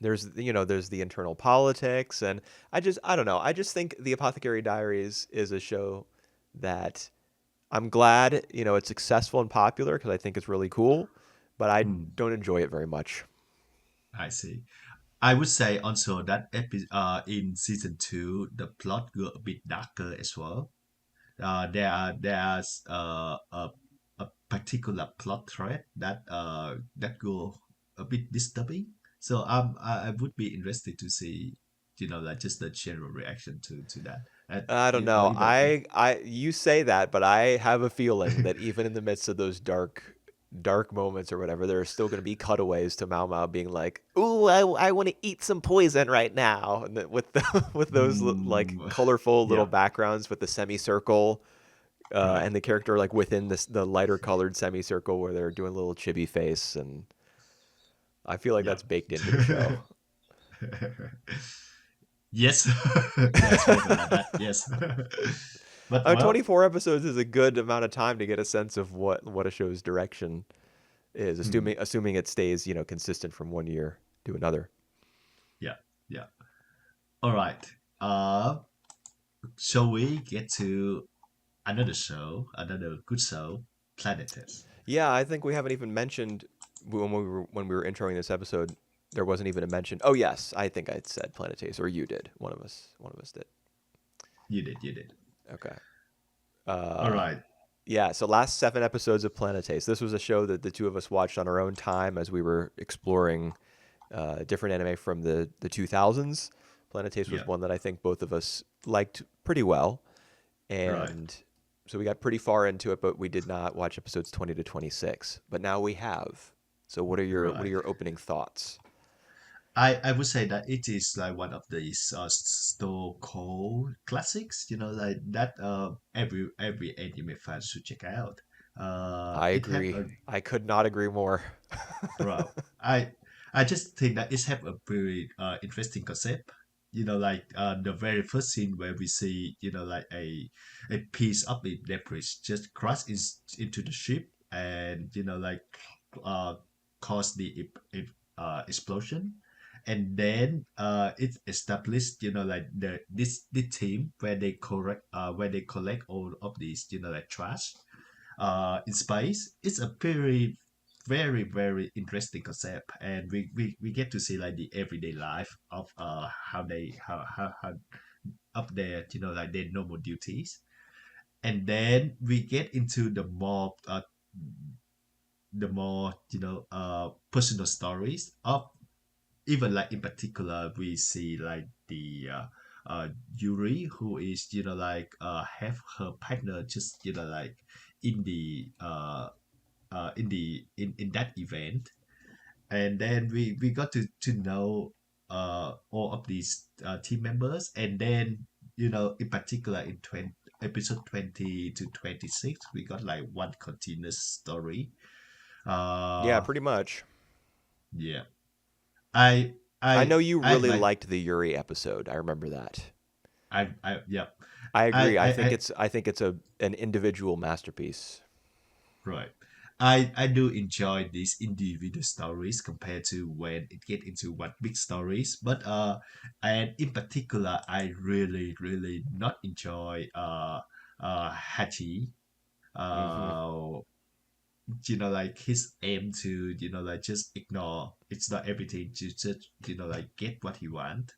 there's the internal politics, and I don't know, I just think the Apothecary Diaries is a show that I'm glad it's successful and popular because I think it's really cool, but I Hmm. don't enjoy it very much. I see. I would say also that in season two, the plot got a bit darker as well. There's a particular plot thread that go a bit disturbing. So I would be interested to see, like just the general reaction to that. I don't Or know. even You say that, but I have a feeling that even in the midst of those dark moments or whatever, there are still going to be cutaways to Mao Mao being like, "Ooh, I want to eat some poison right now," and with with those like mm, colorful little yeah, backgrounds with the semicircle. Right. and the character like within this the lighter colored semicircle where they're doing a little chibi face, and I feel like Yeah. that's baked into the show. Yes. Yeah, it's very much like that. Yes. But well, 24 episodes is a good amount of time to get a sense of what a show's direction is, hmm, assuming it stays consistent from one year to another. yeah, yeah. All right. Uh, shall we get to another show, another good show, Planet Test? Yeah, I think we haven't even mentioned when we were introing this episode. There wasn't even a mention. Oh yes, I think I said Planetace, or you did. One of us did. You did, you did. Okay. All Uh, right. yeah. So last 7 episodes of Planetace. This was a show that the two of us watched on our own time as we were exploring different anime from the 2000s. Planetace was Yeah. one that I think both of us liked pretty well, Right. and so we got pretty far into it, but we did not watch episodes 20 to 26. But now we have. So what are Right. your opening thoughts? I would say that it is like one of these so called classics, like that every anime fan should check out. I It have agree. a I could not agree more. Wow. I just think that it have a very interesting concept. Like the very first scene where we see, like a piece of the debris just crash into the ship and like uh cause the explosion. And then it established, like the team where they collect all of these, like trash in space. It's a very very interesting concept, and we get to see like the everyday life of how they how up there, like their normal duties. And then we get into the more personal stories of, even like in particular we see like the Yuri, who is like have her partner just like in the in that event. And then we got to know all of these team members. And then in particular in episode 20 to 26 we got like one continuous story. Yeah, uh pretty much. yeah. i I i know you I really like liked the Yuri episode. I remember that. I yeah. I agree. I I think it's a an individual masterpiece. Right. I do enjoy these individual stories compared to when it get into one big stories. But and in particular I really not enjoy Hachi. Hmm. Uh like his aim to, like just ignore, it's not everything, to just, like get what he want.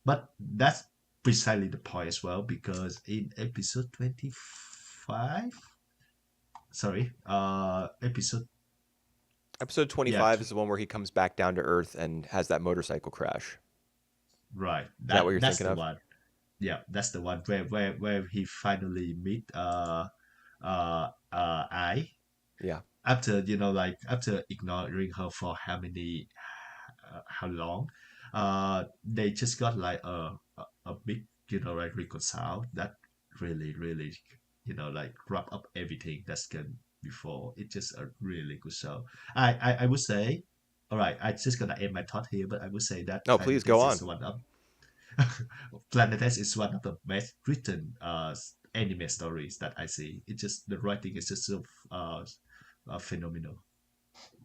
But that's precisely the point as well, because in episode 25, sorry, episode, Episode yeah, 25 is the one where he comes back down to Earth and has that motorcycle crash. right, Is that what you're that's thinking the of? one. Yeah, that's the one where he finally meet I, Yeah. after, like after ignoring her for how long. They just got like a big, like reconcile that really, like wrap up everything that's gone before. It's just a really good show. I would say, all right, I just gonna end my thought here, but I would say that No, please go on. Planet X is one of the best written anime stories that I see. It just, the writing is just so phenomenal.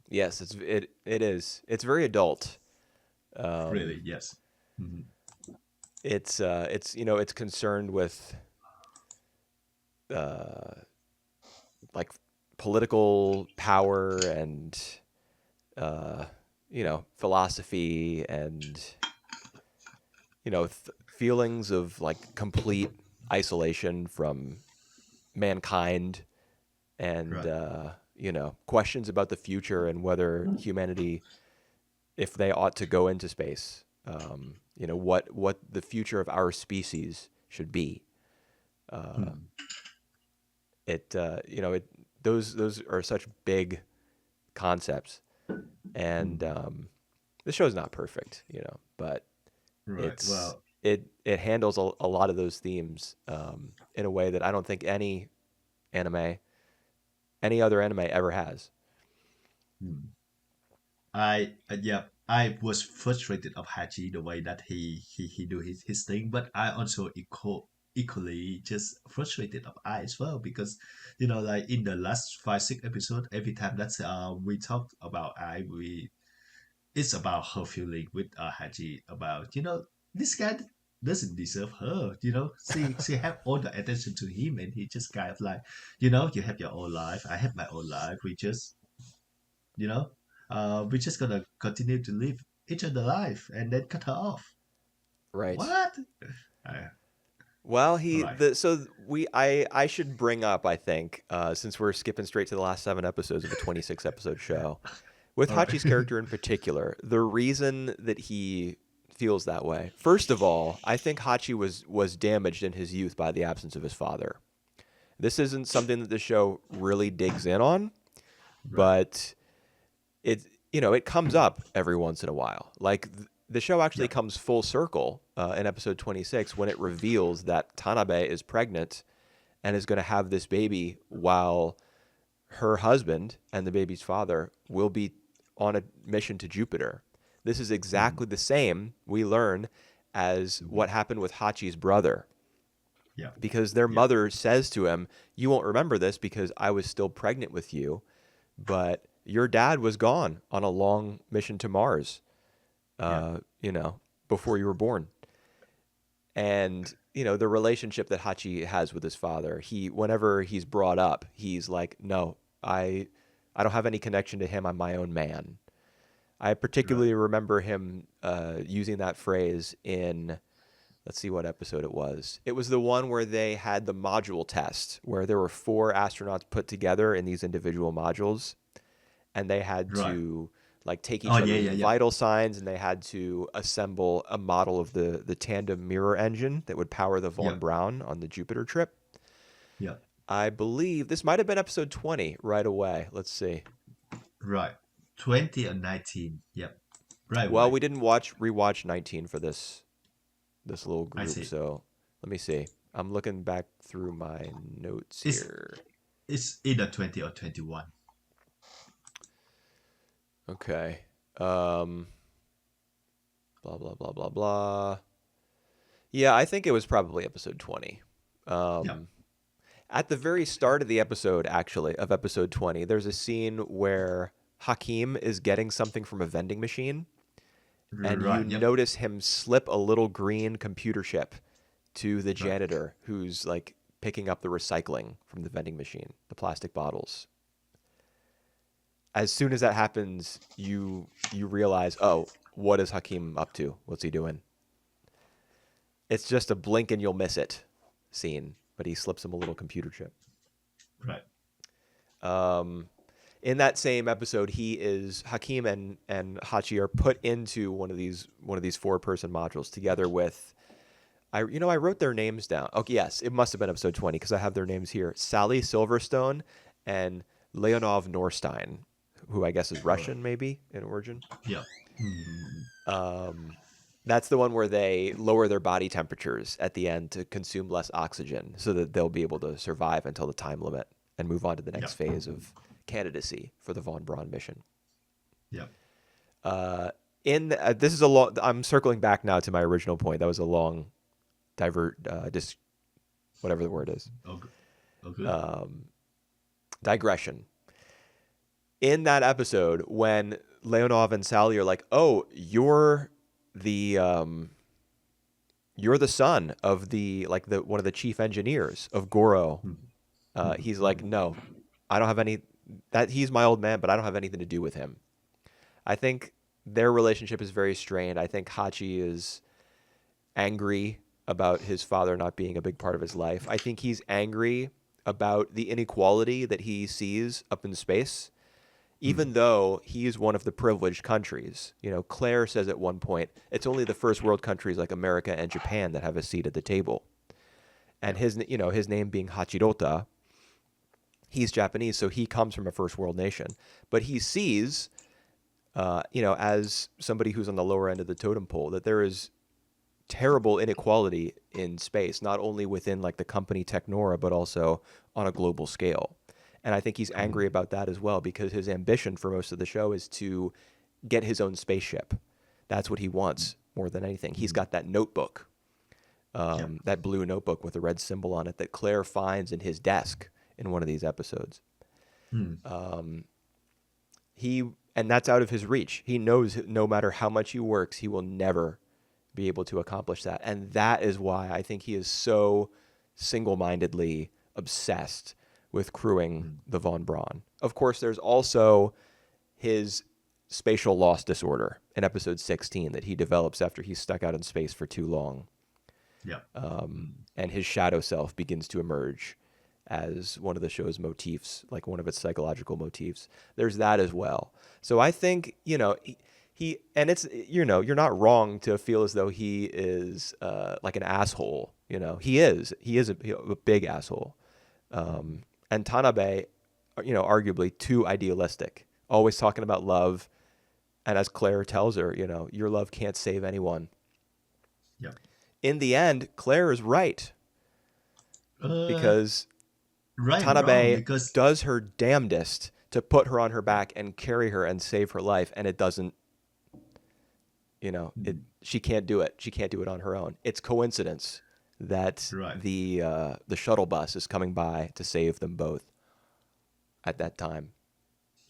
Yes, it is. It's very adult. Really, Um, yes. Hmm. it's it's concerned with uh, like political power and uh, philosophy and feelings of like complete isolation from mankind and Right. questions about the future and whether humanity, if they ought to go into space, what the future of our species should be. Uh, Hmm. it it those are such big concepts, and Hmm. the show's not perfect, but Right. it handles a lot of those themes in a way that I don't think any anime any other anime ever has. Hmm. I was frustrated of Haji the way that he do his thing, but I also equally just frustrated of I as well because like in the last 5 6 episode, every time that we talked about I we it's about her feeling with Haji about this guy doesn't deserve her. She have all the attention to him, and he just kind of like you have your own life, I have my own life. You know, we're just gonna continue to live each other life and then cut her off. Right. What? Uh, Well, all right. I should bring up, I think, since we're skipping straight to the last 7 episodes of a 26 episode show, with All right. Hachi's character in particular, the reason that he feels that way. First of all, I think Hachi was damaged in his youth by the absence of his father. This isn't something that the show really digs in on, Right. but it it comes up every once in a while. Like the show actually Yeah. comes full circle in episode 26 when it reveals that Tanabe is pregnant and is going to have this baby while her husband and the baby's father will be on a mission to Jupiter. This is Mm-hmm. exactly the same, we learn, as Mm-hmm. what happened with Hachi's brother. Yeah. Because their Yeah. mother says to him, "You won't remember this because I was still pregnant with you, but your dad was gone on a long mission to Mars, Yeah. uh, you know, before you were born." And the relationship that Hachi has with his father, whenever he's brought up, he's like, "No, I don't have any connection to him. I'm my own man." I Right. particularly remember him using that phrase in, let's see what episode it was. It was the one where they had the module test, where there were 4 astronauts put together in these individual modules, and they had Right. to like take Oh each yeah. other's Yeah. Yeah. vital signs, and they had to assemble a model of the tandem mirror engine that would power the Yeah. Von Braun on the Jupiter trip. Yeah. I believe this might have been episode 20 right away. Let's see. Right. 20 and 19. Yep. Right Well, away. we didn't rewatch 19 for this little I group, see. so let me see. I'm looking back through my notes It's here. it's either 20 or 21. Okay. Um, blah blah blah blah blah. Yeah, I think it was probably episode 20. Yeah. Um, at the very start of the episode, actually, of episode 20, there's a scene where Hakim is getting something from a vending machine, and you Right. Yep. notice him slip a little green computer chip to the Right. janitor who's like picking up the recycling from the vending machine, the plastic bottles. As soon as that happens, you realize, oh, what is Hakim up to? What's he doing? It's just a blink and you'll miss it scene, but he slips him a little computer chip. Right. Um, in that same episode, Hakim and Hachi are put into one of these 4-person modules together with I wrote their names down. Okay, yes, it must have been episode 20 because I have their names here. Sally Silverstone and Leonov Norstein, who I guess is All right. Russian maybe in origin. Yeah. Mm-hmm. Um, that's the one where they lower their body temperatures at the end to consume less oxygen so that they'll be able to survive until the time limit and move on to the Yeah. next phase of candidacy for the Von Braun mission. Yeah. Uh, this is a long. I'm circling back now to my original point. That was a long whatever the word is, Oh, good. Oh, good. um, digression. In that episode, when Leonov and Sally are like, "Oh, the you're the son of the one of the chief engineers of Goro," Mm-hmm. he's like, "No, I don't have any. That he's my old man, but I don't have anything to do with him." I think their relationship is very strained. I think Hachi is angry about his father not being a big part of his life. I think he's angry about the inequality that he sees up in space, Mm-hmm. even though he is one of the privileged countries. Claire says at one point, it's only the first world countries like America and Japan that have a seat at the table. And Yeah. his name being Hachirota, he's Japanese, so he comes from a first world nation. But he sees, as somebody who's on the lower end of the totem pole, that there is terrible inequality in space, not only within like the company Technora, but also on a global scale. And I think he's angry Mm, about that as well because his ambition for most of the show is to get his own spaceship. That's what he wants more than anything. He's mm, got that notebook, yep. that blue notebook with a red symbol on it that Claire finds in his desk in one of these episodes. Mm, He and that's out of his reach. He knows no matter how much he works, he will never be able to accomplish that. And that is why I think he is so single-mindedly obsessed with crewing mm, the Von Braun. Of course, there's also his spatial loss disorder in episode 16 that he develops after he's stuck out in space for too long. yep. Mm, And his shadow self begins to emerge as one of the show's motifs, like one of its psychological motifs. There's that as well. So I think, he and it's, you're not wrong to feel as though he is like an asshole. He is a big asshole. mm, And Tanabe, arguably too idealistic, always talking about love. And as Claire tells her, your love can't save anyone. yep. In the end, Claire is right Uh, because right and wrong Tanabe because does her damnedest to put her on her back and carry her and save her life, and it doesn't. mm, She can't do it. She can't do it on her own. It's coincidence that right. the shuttle bus is coming by to save them both at that time.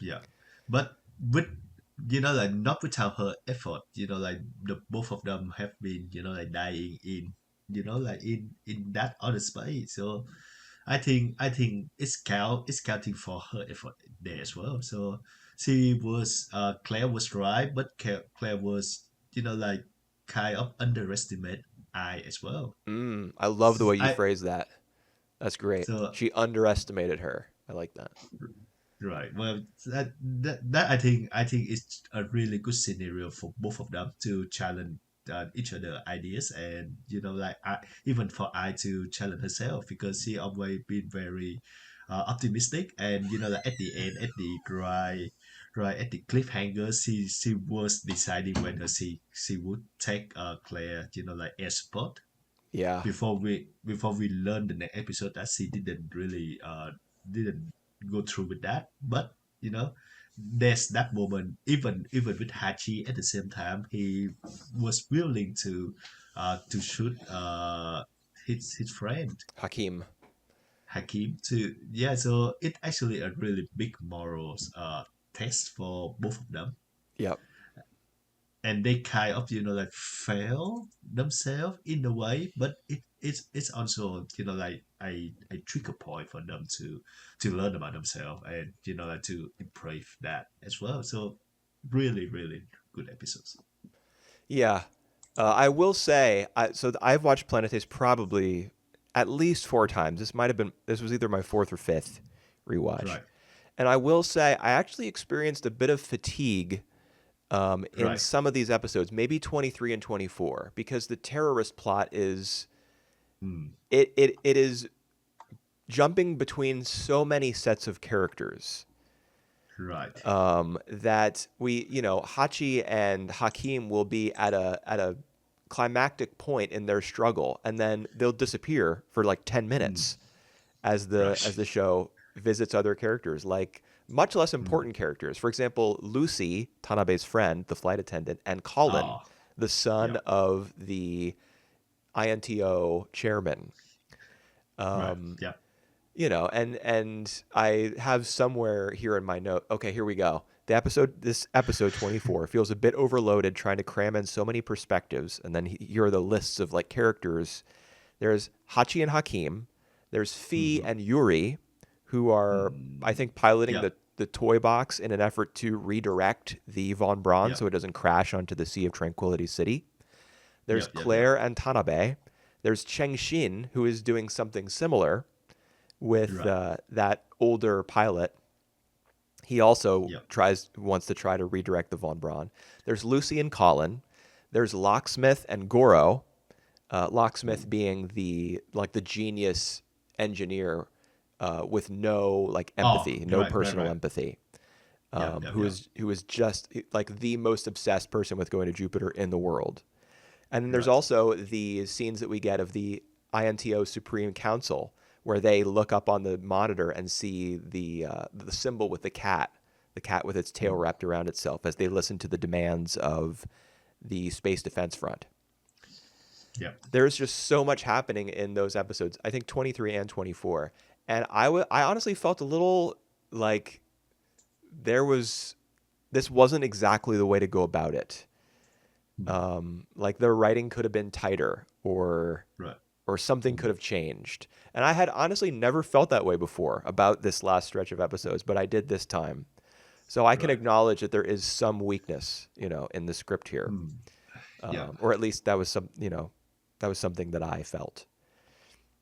Yeah, but with like not without her effort, like the both of them have been like dying in like in that other space. So I think it's counting for her effort there as well. So she was Claire was right, but Claire was like kind of underestimate I as well. I love the way you I phrase that. That's great. so She underestimated her. I like that. Right. Well, that I think is a really good scenario for both of them to challenge each other ideas, and like even for I to challenge herself because she always been very optimistic, and like at the end, at the right at the cliffhanger, she was deciding whether she would take Claire like air support Yeah. before we learned the next episode that she didn't go through with that. But there's that moment. Even with Hachi, at the same time, he was willing to shoot his friend Hakim. Hakim to yeah. So it actually a really big morals test for both of them, Yep. and they kind of like fail themselves in a way, but it's also like a trigger point for them to learn about themselves, and like to improve that as well. So really really good episodes. Yeah. I will say, I've watched Planet Taste probably at least 4 times. This was either my fourth or fifth rewatch. Right, And I will say, I actually experienced a bit of fatigue in right. some of these episodes, maybe 23 and 24, because the terrorist plot is, Mm, it is jumping between so many sets of characters right. that Hachi and Hakim will be at a climactic point in their struggle, and then they'll disappear for like 10 minutes Mm, as right. the show visits other characters, like much less Mm. important characters. For example, Lucy, Tanabe's friend, the flight attendant, and Colin, Oh, the son yeah. of the INTO chairman. Right. Yeah. And I have somewhere here in my note. Okay, here we go. This episode 24 feels a bit overloaded, trying to cram in so many perspectives. And then here are the lists of like characters. There's Hachi and Hakim. There's Fee Mm-hmm. and Yuri, who are, I Mm, think, piloting yep. the toy box in an effort to redirect the Von Braun Yep. so it doesn't crash onto the Sea of Tranquility City. There's Yep. Yep. Yep. Claire and Tanabe. There's Cheng Xin, who is doing something similar with Right. that older pilot. He also Yep. wants to try to redirect the Von Braun. There's Lucy and Colin. There's Locksmith and Goro. Locksmith Ooh. being the genius engineer with no like Oh, empathy, no right. Right. personal Right. empathy. Yep. Yep. Who Yep. is just like the most obsessed person with going to Jupiter in the world. And then there's Right. also the scenes that we get of the INTO Supreme Council, where they look up on the monitor and see the symbol with the cat with its tail Mm. wrapped around itself, as they listen to the demands of the Space Defense Front. Yep. There's just so much happening in those episodes. I think 23 and 24, and I honestly felt a little like there was this wasn't exactly the way to go about it. Mm. Like their writing could have been tighter, Right. or something Mm. could have changed. And I had honestly never felt that way before about this last stretch of episodes, but I did this time. So I can Right. acknowledge that there is some weakness, in the script here, Mm. Yeah. or at least that was something that I felt.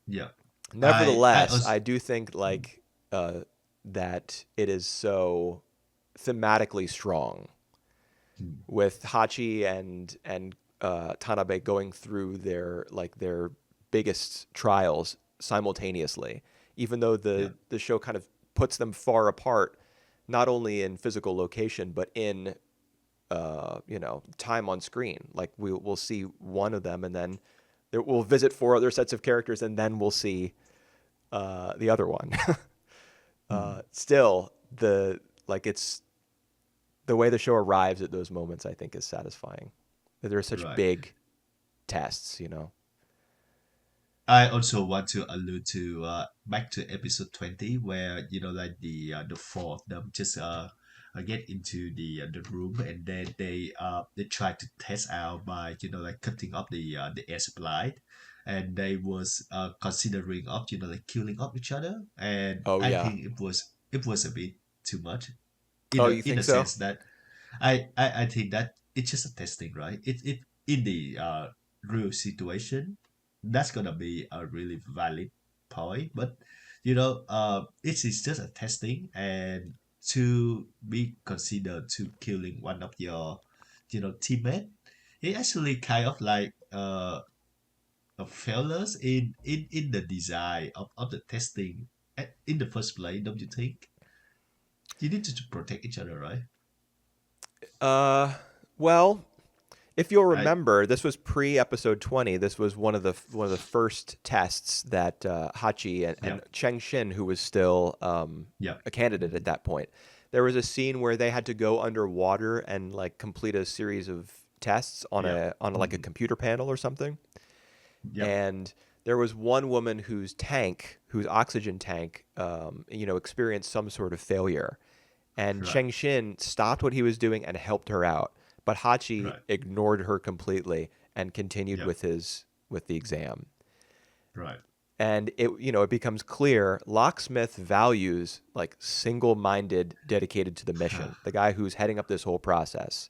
Yeah. I Nevertheless, also. I do think Mm. uh, that it is so thematically strong Mm. with Hachi and Tanabe going through their biggest trials simultaneously, even though Yeah. the show kind of puts them far apart, not only in physical location but in time on screen. Like we'll see one of them, and then we'll visit four other sets of characters, and then we'll see the other one. Mm. Still, it's the way the show arrives at those moments, I think, is satisfying. That there are such Right. big tests. I also want to allude to back to episode 20 where like the four of them just get into the room, and then they try to test out by like cutting up the air supply, and they was considering of like killing up each other, and Oh I yeah. think it was a bit too much Oh, a you in think a so? sense that I think that it's just a testing, right? It in the real situation, that's gonna be a really valid point. But it is just a testing, and to be considered to killing one of your teammate, it actually kind of like a failures in the design of the testing in the first place, don't you think? You need to protect each other, right? Uh, well, if you'll Right? remember, this was pre episode 20. This was one of the first tests that Hachi and Yeah. Cheng Xin, who was still Yeah. a candidate at that point, there was a scene where they had to go underwater and like complete a series of tests on Yeah. like a Mm. computer panel or something. Yep. And there was one woman whose oxygen tank, experienced some sort of failure. And Right. Cheng Xin stopped what he was doing and helped her out, but Hachi Right. ignored her completely and continued Yep. with the exam. Right. And it becomes clear Locksmith values like single-minded, dedicated to the mission. The guy who's heading up this whole process.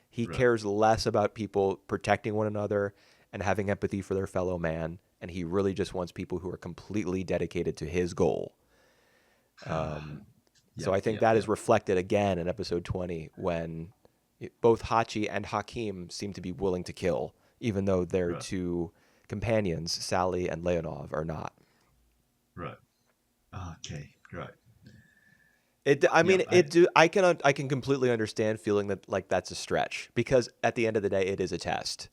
He Right. cares less about people protecting one another and having empathy for their fellow man, and he really just wants people who are completely dedicated to his goal. So Yep. I think Yep. that is Yep. reflected again in episode 20 when both Hachi and Hakim seem to be willing to kill, even though their Right. two companions, Sally and Leonov, are not. Right. Okay. Right. I mean, Yep. I. I can completely understand feeling that like that's a stretch because at the end of the day, it is a test.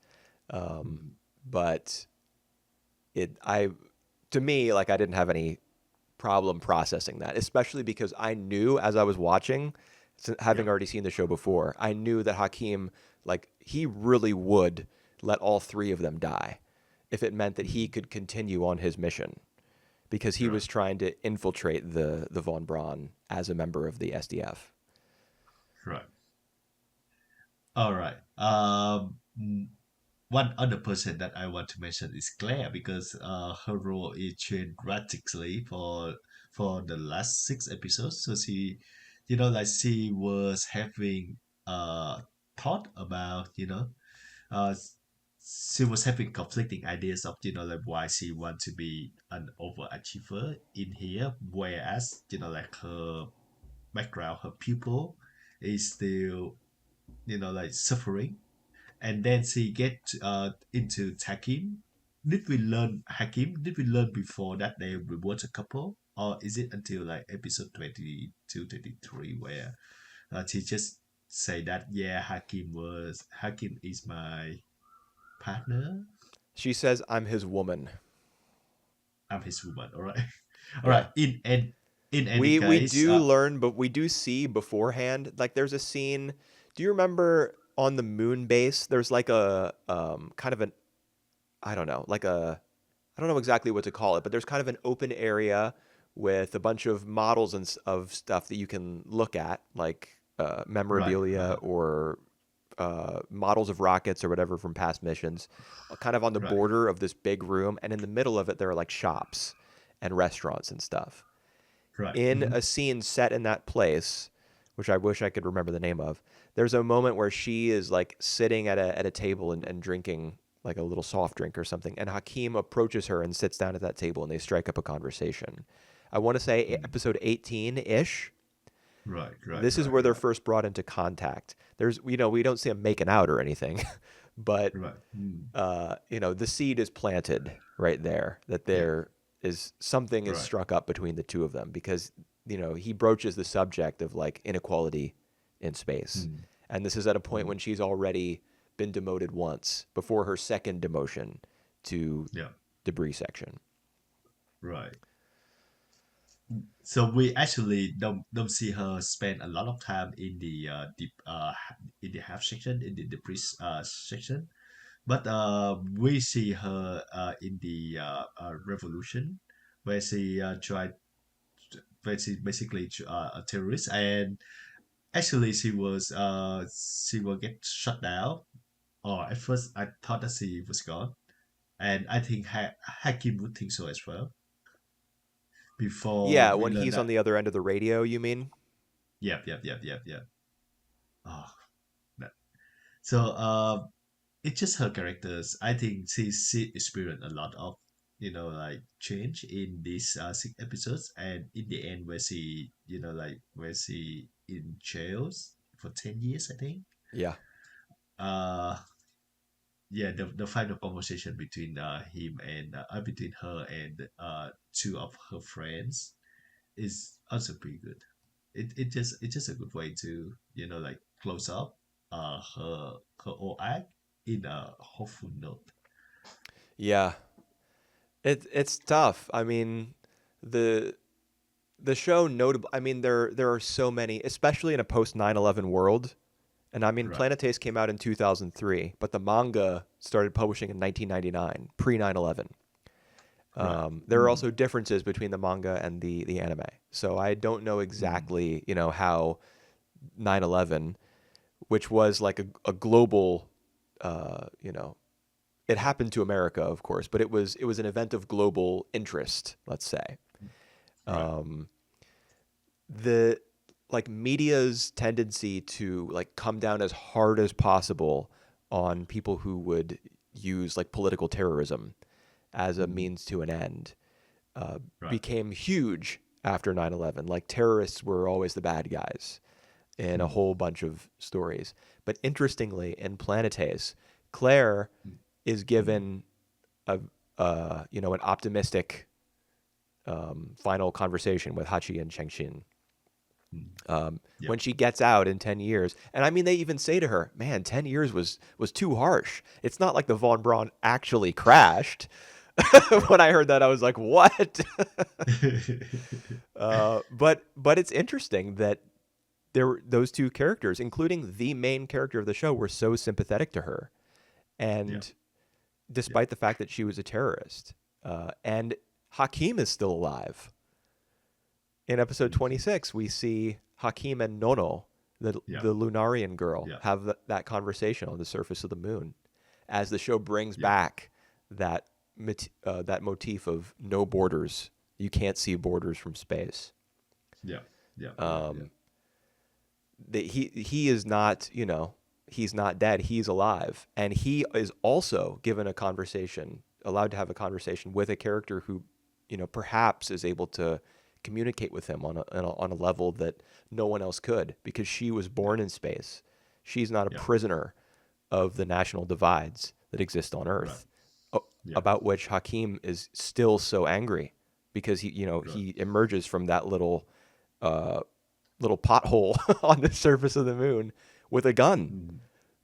Mm. But it I to me like I didn't have any problem processing that, especially because I knew as I was watching, having Yep. already seen the show before, I knew that Hakim, like, he really would let all three of them die if it meant that he Mm. could continue on his mission because he Right. was trying to infiltrate the von Braun as a member of the SDF. Right. All right. One other person that I want to mention is Claire because her role is changed drastically for the last six episodes. So she, like she was having thought about uh, she was having conflicting ideas of like why she want to be an overachiever in here, whereas like her background, her pupil is still like suffering, and then she get into Hakim. Did we learn Hakim? Did we learn before that they were a couple, or is it until like episode 22, 23 where she just say that yeah, Hakim is my partner. She says, "I'm his woman." I'm his woman. All right, all Yeah. right. In any We case, do learn, but we do see beforehand. Like there's a scene. Do you remember on the moon base? There's like a kind of an I don't know, like a I don't know exactly what to call it, but there's kind of an open area with a bunch of models and of stuff that you can look at, like right, memorabilia or models of rockets or whatever from past missions, kind of on the right, border of this big room. And in the middle of it, there are like shops and restaurants and stuff. right. In a scene set in that place, which I wish I could remember the name of, there's a moment where she is like sitting at a table and drinking like a little soft drink or something, and Hakeem approaches her and sits down at that table, and they strike up a conversation. I want to say Mm. episode 18 ish. Right, right, This is right, where they're right, first brought into contact. There's, we don't see them making out or anything, but right. Mm. the seed is planted right there that Yeah, there is something is right. struck up between the two of them because he broaches the subject of like inequality in space, Mm. and this is at a point Mm. when she's already been demoted once before her second demotion to Yeah, debris section. right. So we actually don't see her spend a lot of time in the deep in the half section in the priest section, but we see her in the revolution where she tried where she basically a terrorist, and actually she will get shut down. Or at first I thought that she was gone, and I think Hakim would think so as well before Yeah, we when learn he's on that. the other end of the radio, you mean? Yep, yep, yep, yep, yep. Oh, that- so it's just her characters. I think she experienced a lot of like change in these 6 episodes, and in the end, where she like where she in jails for 10 years, I think. Yeah. Uh, yeah, the final conversation between him and between her and two of her friends is also pretty good. It's just a good way to like close up her whole act in a hopeful note. Yeah. It's tough. I mean, the the show notable. I mean, there are so many, especially in a post 9/11 world. And I mean, Right, Planet Taste came out in 2003, but the manga started publishing in 1999, pre 9/11. right. There are Mm, also differences between the manga and the anime. So I don't know mm, exactly, how 9/11, which was like a global, uh, you know, it happened to America, of course, but it was an event of global interest, let's say. right. Um, the like media's tendency to like come down as hard as possible on people who would use like political terrorism as a Mm, means to an end right. became huge after 9/11. Like terrorists were always the bad guys in a Mm, whole bunch of stories. But interestingly, in Planetes, Claire mm, is mm, given a an optimistic final conversation with Hachi and Chengxin mm. when Yep. she gets out in 10 years. And I mean, they even say to her, man, 10 years was too harsh. It's not like the Von Braun actually crashed. Right. When I heard that, I was like, what? But it's interesting that those two characters, including the main character of the show, were so sympathetic to her. Yeah. And Yeah. despite the fact that she was a terrorist, and Hakim is still alive. In episode Mhm. 26, we see Hakim and Nono, Yeah. the Lunarian girl, Yeah. have that conversation on the surface of the moon, as the show brings Yeah. back that that motif of no borders. You can't see borders from space. Yeah. Yeah. Yeah. Yeah. Um, he is not, he's not dead. He's alive, and he is also given a conversation, allowed to have a conversation with a character who, perhaps is able to communicate with him on a level that no one else could because she was Yeah. born in space. She's not a Yeah. prisoner of the national divides that exist on Right. Earth, Yeah. about which Hakim is still so angry because Right. he emerges from that uh, little pothole on the surface of the moon with a gun. Mm.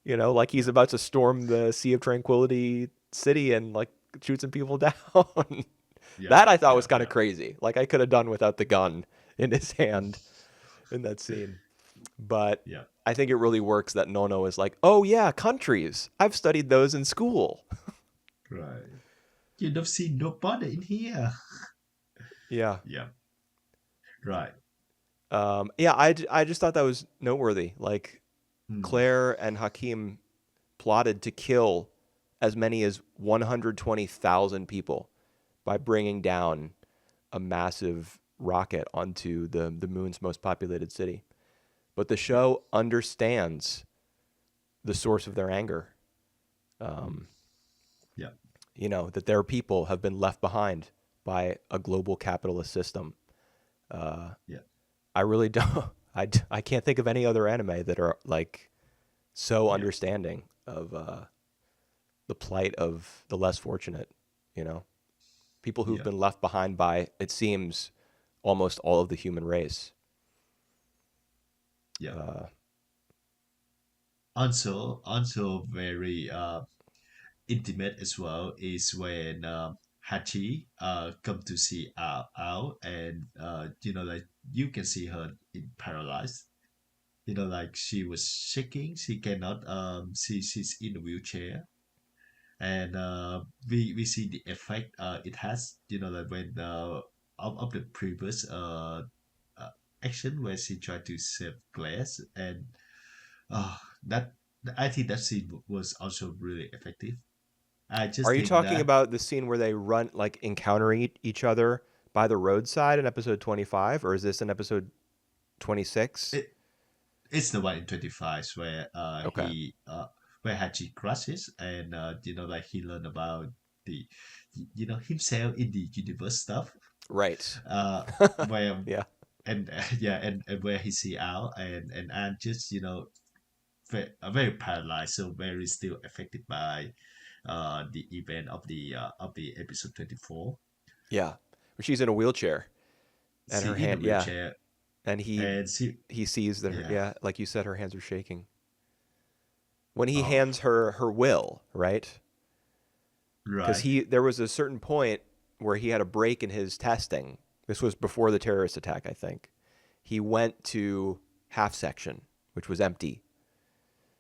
You know, like he's about to storm the Sea of Tranquility city and like shoot some people down. Yeah, That I thought was yeah, kind of yeah, crazy. Like I could have done without the gun in his hand in that scene. But yeah. I think it really works that Nono is like, oh yeah, countries. I've studied those in school. Right. You don't see nobody in here. Yeah. Yeah, right. Yeah, I just thought that was noteworthy. Like Mm, Claire and Hakim plotted to kill as many as 120,000 people by bringing down a massive rocket onto the moon's most populated city. But the yeah, show understands the source of their anger. mm, Um, yeah, you know, that their people have been left behind by a global capitalist system. Uh, yeah, I really don't. I can't think of any other anime that are like so yeah, understanding of the plight of the less fortunate. You know, people who've yeah, been left behind by it seems almost all of the human race. yeah. Uh, Also very intimate as well is when Hachi come to see Ao, and like you can see her in paralyzed. Like she was shaking. She cannot. She's in a wheelchair, and we see the effect it has. Like when of the previous uh action where she tried to save glass, and uh that I think that scene was also really effective. I are just you think talking that about the scene where they run like encounter each other by the roadside in episode 25, or is this in episode 26? it it's the one in 25 where Okay, he where Hachi crashes, and like he learned about the himself in the universe stuff, right. uh where Yeah. and yeah, and where he see out, and I'm just very paralyzed, so very still affected by the event of the episode 24. Yeah. She's in a wheelchair and her She in the hand, yeah. wheelchair, And and she he sees that her, yeah, yeah, like you said, her hands are shaking. When he oh, hands her will, right? Because right, there was a certain point where he had a break in his testing. This was before the terrorist attack, I think. He went to half section, which was empty,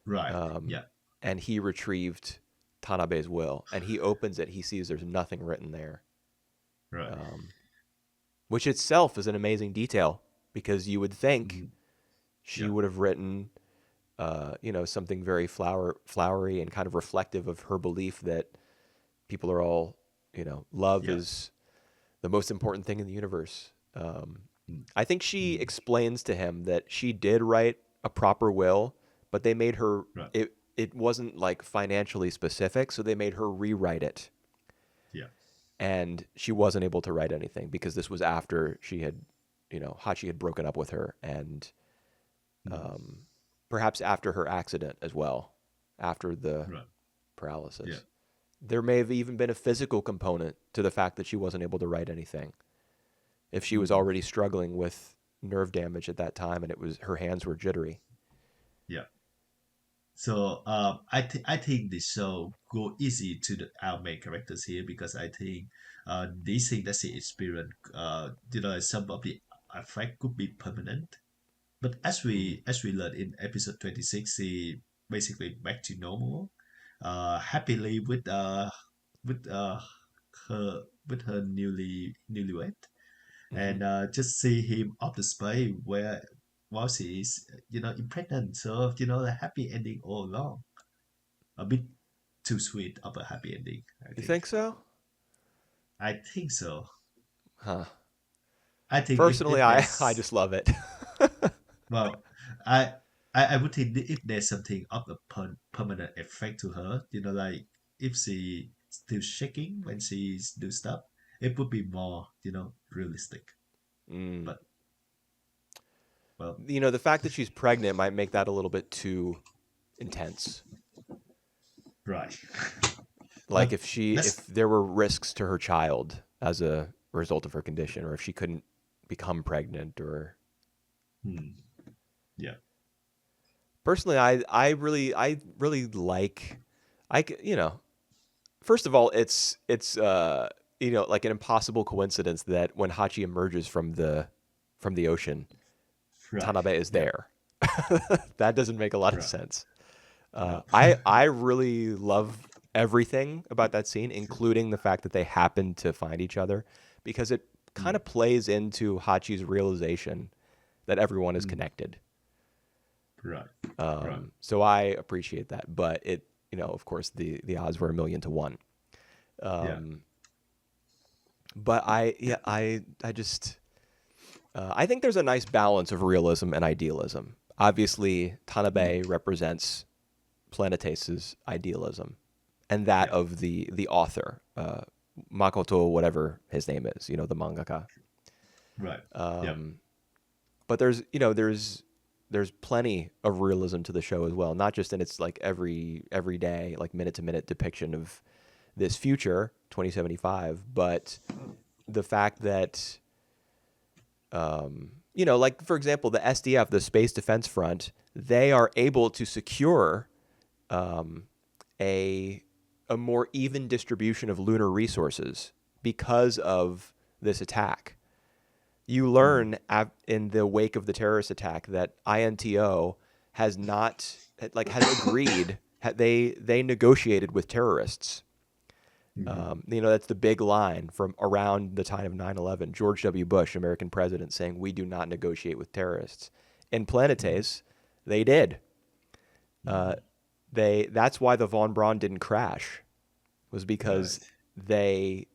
right, um, yeah, and he retrieved Tanabe's will. And he opens it. He sees there's nothing written there, right, um, which itself is an amazing detail because you would think mhm, she yeah, would have written, something very flowery and kind of reflective of her belief that people are all, love yeah, is the most important thing in the universe. mm, I think she mm, explains to him that she did write a proper will, but they made her right, it wasn't like financially specific, so they made her rewrite it. yeah, And she wasn't able to write anything because this was after Hachi had broken up with her and mm, um, perhaps after her accident as well, after the right, yeah, paralysis. There may have even been a physical component to the fact that she wasn't able to write anything. If she was mm, already struggling with nerve damage at that time and it was her hands were jittery. yeah. So I think the show go easy to our main characters here, because I think these things that she experienced, some of the effect could be permanent. But Mm. as we learned in episode 26, she basically back to normal, happily with her newlywed, Hmm. and just see him off the space where while she is pregnant. So the happy ending all along. A bit too sweet of a happy ending, I You think. think so? I think so. Huh. I think Personally, if I there's just love it. well, I I would think that if there's something of a permanent effect to her, like if she still shaking when she do stuff, it would be more, realistic. Mm. But well, The fact that she's pregnant might make that a little bit too intense. right. Like But if let's there were risks to her child as a result of her condition, or if she couldn't become pregnant, or hmm, yeah. personally, I really like, you know, first of all, it's like an impossible coincidence that when Hachi emerges from the ocean, Right. Tanabe is Yeah. there. That doesn't make a lot of Right. sense. No. I really love everything about that scene, including the fact that they happen to find each other, because it kind Mm, of plays into Hachi's realization that everyone is mm, connected. right. Right. So I appreciate that, but of course, the odds were 1,000,000 to 1. Yeah. Um, but I just I think there's a nice balance of realism and idealism. Obviously, Mm, Tanabe represents Planete's idealism, and that yeah. of the author, Makoto, whatever his name is, the mangaka. Right. Yeah. Um, but there's plenty of realism to the show as well, not just in its like every day, like minute to minute depiction of this future 2075, but the fact that like for example, the SDF, the Space Defense Front, they are able to secure a a more even distribution of lunar resources because of this attack. You Mm, learn in the wake of the terrorist attack that INTO has not has agreed. They negotiated with terrorists. mhm, That's the big line from around the time of 9/11. George W. Bush, American president, saying we do not negotiate with terrorists. In mhm, Planetes, they did. Uh, mhm. that's why the Von Braun didn't crash, was because Right. they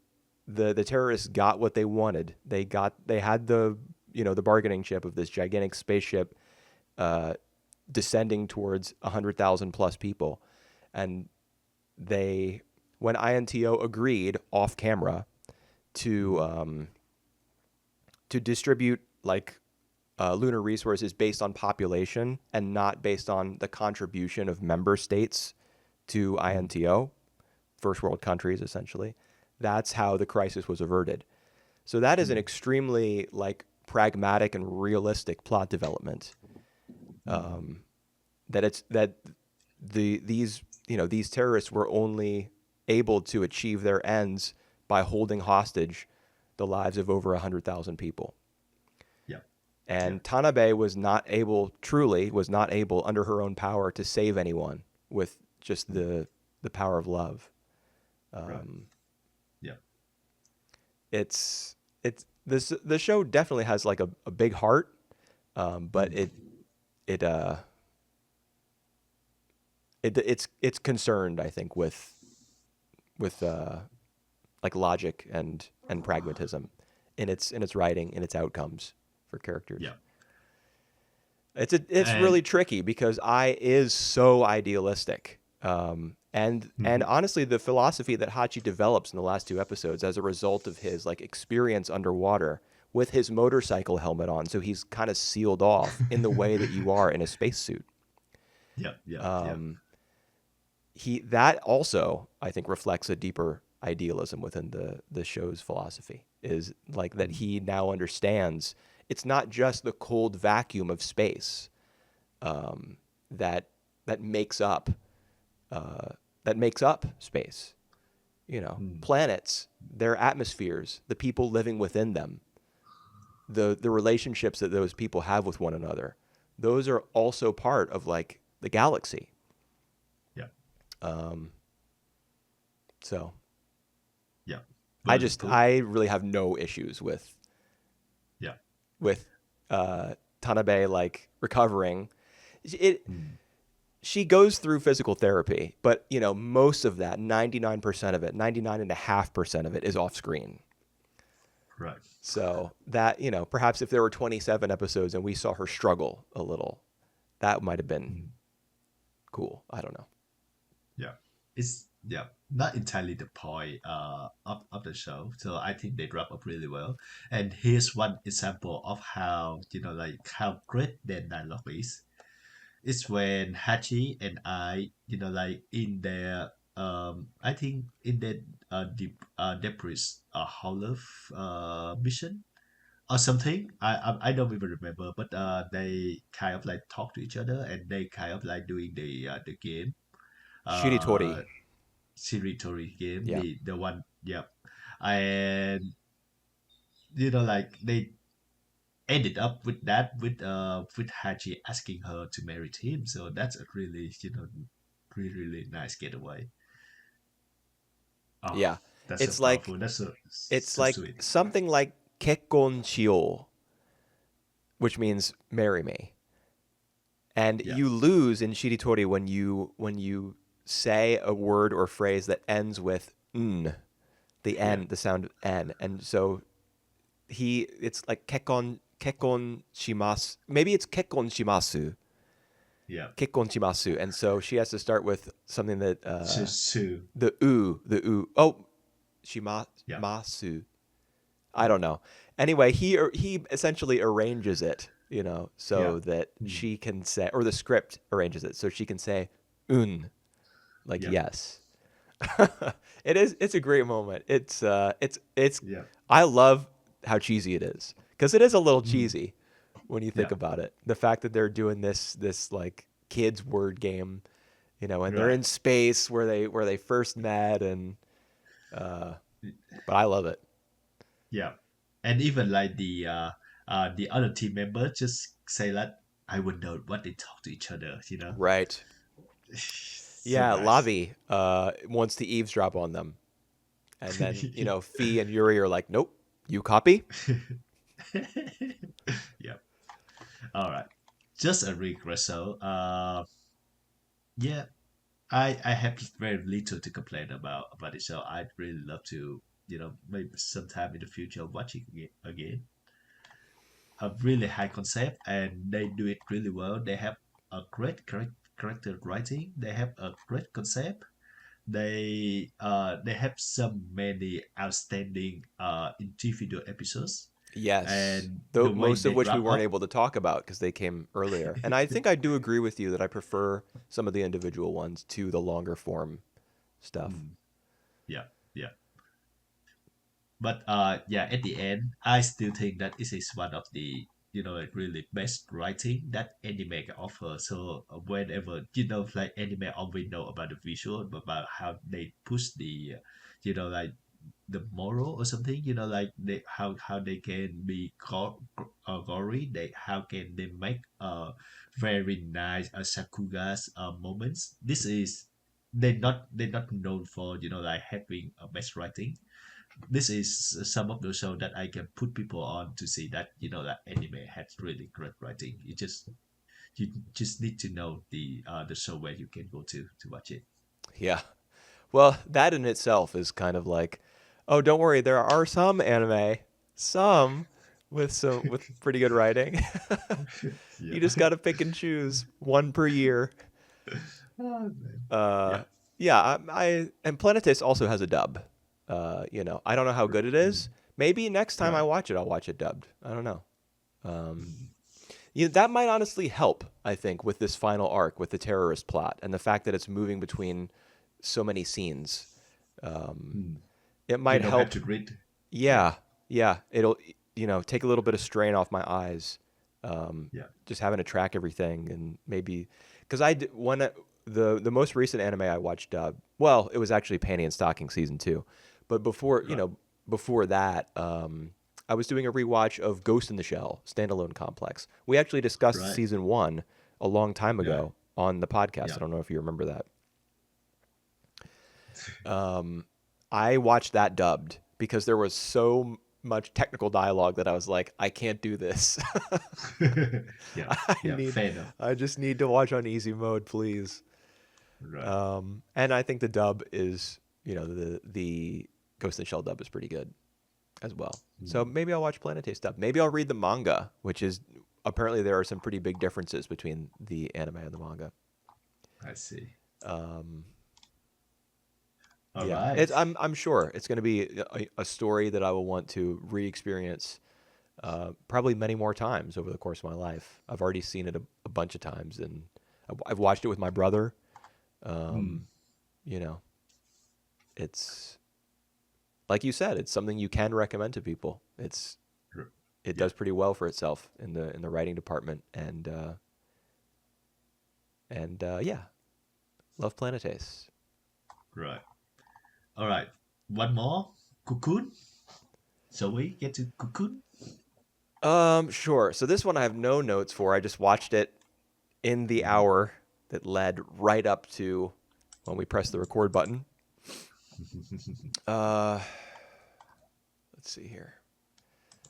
the terrorists got what they wanted. They had the bargaining chip of this gigantic spaceship uh, descending towards 100,000 plus people, and they when INTO agreed off camera to Mm, um, to distribute lunar resources based on population and not based on the contribution of member states to mm, INTO, first world countries essentially. That's how the crisis was averted. So that is an mm, extremely pragmatic and realistic plot development. mm, That these terrorists were only able to achieve their ends by holding hostage the lives of over 100,000 people. yeah. Yeah. And Tanabe was not able under her own power to save anyone with just Mm, the power of love. right. Um, Yeah. it's this the show definitely has a big heart, but Mm, it it's concerned, I think, with logic and pragmatism in its writing, in its outcomes for characters. yeah. It's And really tricky because I is so idealistic. And mhm, honestly, the philosophy that Hachi develops in the last two episodes as a result of his experience underwater with his motorcycle helmet on, so he's kind of sealed off in the way that you are in a spacesuit. yeah. Yeah. Yeah. Um, he that also I think reflects a deeper idealism within the show's philosophy, is that Mm, he now understands it's not just the cold vacuum of space that that makes up uh, that makes up space. mm, Planets, their atmospheres, the people living within them, the relationships that those people have with one another, those are also part of the galaxy. yeah. Um, so Yeah. I Well just put. I really have no issues Yeah. with Tanabe recovering. It Mm, She goes through physical therapy, but most of that, 99% of it, 99.5% of it is off screen. right. So that, perhaps if there were 27 episodes and we saw her struggle a little, that might have been Mm, cool. I don't know. yeah. It's yeah. Not entirely the point of the show. So I think they wrap up really well. And here's one example of how how great their dialogue is. It's when Hachi and I, in their I think in their deep debris hollow mission. or something. I don't even remember, but they kind of like talk to each other and they kind of like doing the game, uh, Shiritori. territory game, Yeah. the one, yeah, and like they ended up with that with Haji asking her to marry him. So that's a really really really nice getaway. Oh, Yeah. that's so It's powerful. like That's so it's so like sweet. something like kekkon shio, which means marry me. And Yeah, you lose in shiritori when you say a word or phrase that ends with n, the yeah, n, the sound n. And so it's like kekkon shimasu. Maybe it's kekkon shimasu. yeah. Kekkon shimasu. And so she has to start with something that Sue. the u. Oh, Yeah, shimasu. I yeah, don't know. Anyway, he essentially arranges it, yeah. so that Mm, she can say, or the script arranges it so she can say un, like yeah, yes. It's a great moment. It's yeah. I love how cheesy it is because it is a little Mm, cheesy when you think yeah. about it. The fact that they're doing this like kids word game, and they're Right. in space where they first met, and uh, but I love it. Yeah. And even like the other team member just say that I wonder what they talk to each other. Right. So Yeah, nice. Lavi wants to eavesdrop on them. And then, Fee and Yuri are like, nope, you copy? Yeah. All right. Just a regresso. Yeah, I have very little to complain about it. So I'd really love to, maybe sometime in the future watch it again. A really high concept, and they do it really well. They have a great character writing. They have a great concept. They have so many outstanding individual episodes, Yes. and Though the way most of they which we wrap weren't up. able to talk about because they came earlier. And I think I do agree with you that I prefer some of the individual ones to the longer form stuff. Mm, yeah, yeah. But yeah, at the end, I still think that it is one of the like really best writing that anime can offer. So whenever like anime always know about the visual, about how they push the like the moral or something. Like they how they can be gory. They how can they make very nice sakugas moments. This is they're not known for like having a best writing. This is some of the show that I can put people on to see that that anime has really great writing. You just need to know the show where you can go to watch it. Yeah. Well, that in itself is kind of like, oh, don't worry, there are some with pretty good writing. Yeah. You just got to pick and choose one per year. Oh, man. Uh, Yeah. yeah, and Planetes also has a dub. I don't know how good it is. Mm, Maybe next time I right. watch it, I'll watch it dubbed. I don't know. Mm, That might honestly help. I think with this final arc with the terrorist plot and the fact that it's moving between so many scenes, mm. it You might don't have help. to read. Yeah. Yeah, yeah. It'll take a little bit of strain off my eyes. Yeah. Just having to track everything and maybe because I did, one the most recent anime I watched dub. Well, it was actually Panty and Stocking season 2, but Right. before that, I was doing a rewatch of Ghost in the Shell standalone complex. We actually discussed Right. season 1 a long time Yeah. ago on the podcast. Yeah. I don't know if you remember that. I watched that dubbed because there was so much technical dialogue that I was like, I can't do this. Yeah. I Yeah. need, Fair enough. I just need to watch on easy mode, please. Right. And I think the dub is, the Ghost in the Shell dub is pretty good as well. So Mm, maybe I'll watch Planete's dub. Maybe I'll read the manga, which is apparently there are some pretty big differences between the anime and the manga. I see. Um, All yeah, right. I'm sure it's going to be a story that I will want to re-experience probably many more times over the course of my life. I've already seen it a bunch of times, and I've watched it with my brother. Mm, Um, you know, it's like you said, it's something you can recommend to people. It's r- it Yeah. does pretty well for itself in the writing department, and yeah, love Planetes. Right. All right. One more. Cocoon. Shall we get to Cocoon? Sure. So this one I have no notes for. I just watched it in the Mhm. hour that led right up to when we pressed the record button. Uh, let's see here.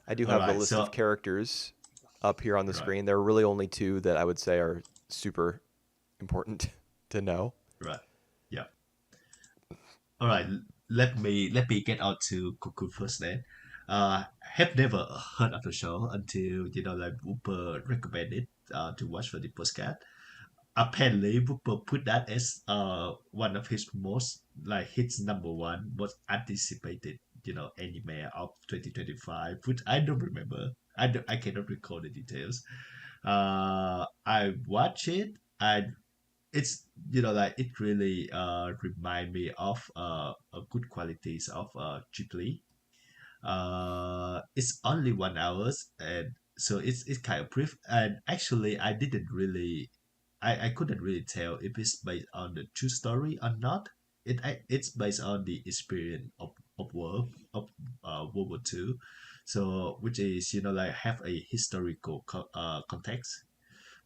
I do All have the right. list of So, characters up here on the right, screen. There are really only two that I would say are super important to know. right. Yeah. All right. Let me get on to Cocoon first then. Have never heard of the show until like Whooper recommended to watch for the postcard. Apparently Whooper put that as one of his most like his number one most anticipated anime of 2025, which I don't remember. I cannot recall the details. I watch it and it's like it really remind me of a good qualities of Ghibli. It's only 1 hours, and so it's kind of brief. And actually, I couldn't really tell if it's based on the true story or not. It's based on the experience of World War Two, so which is like have a historical context.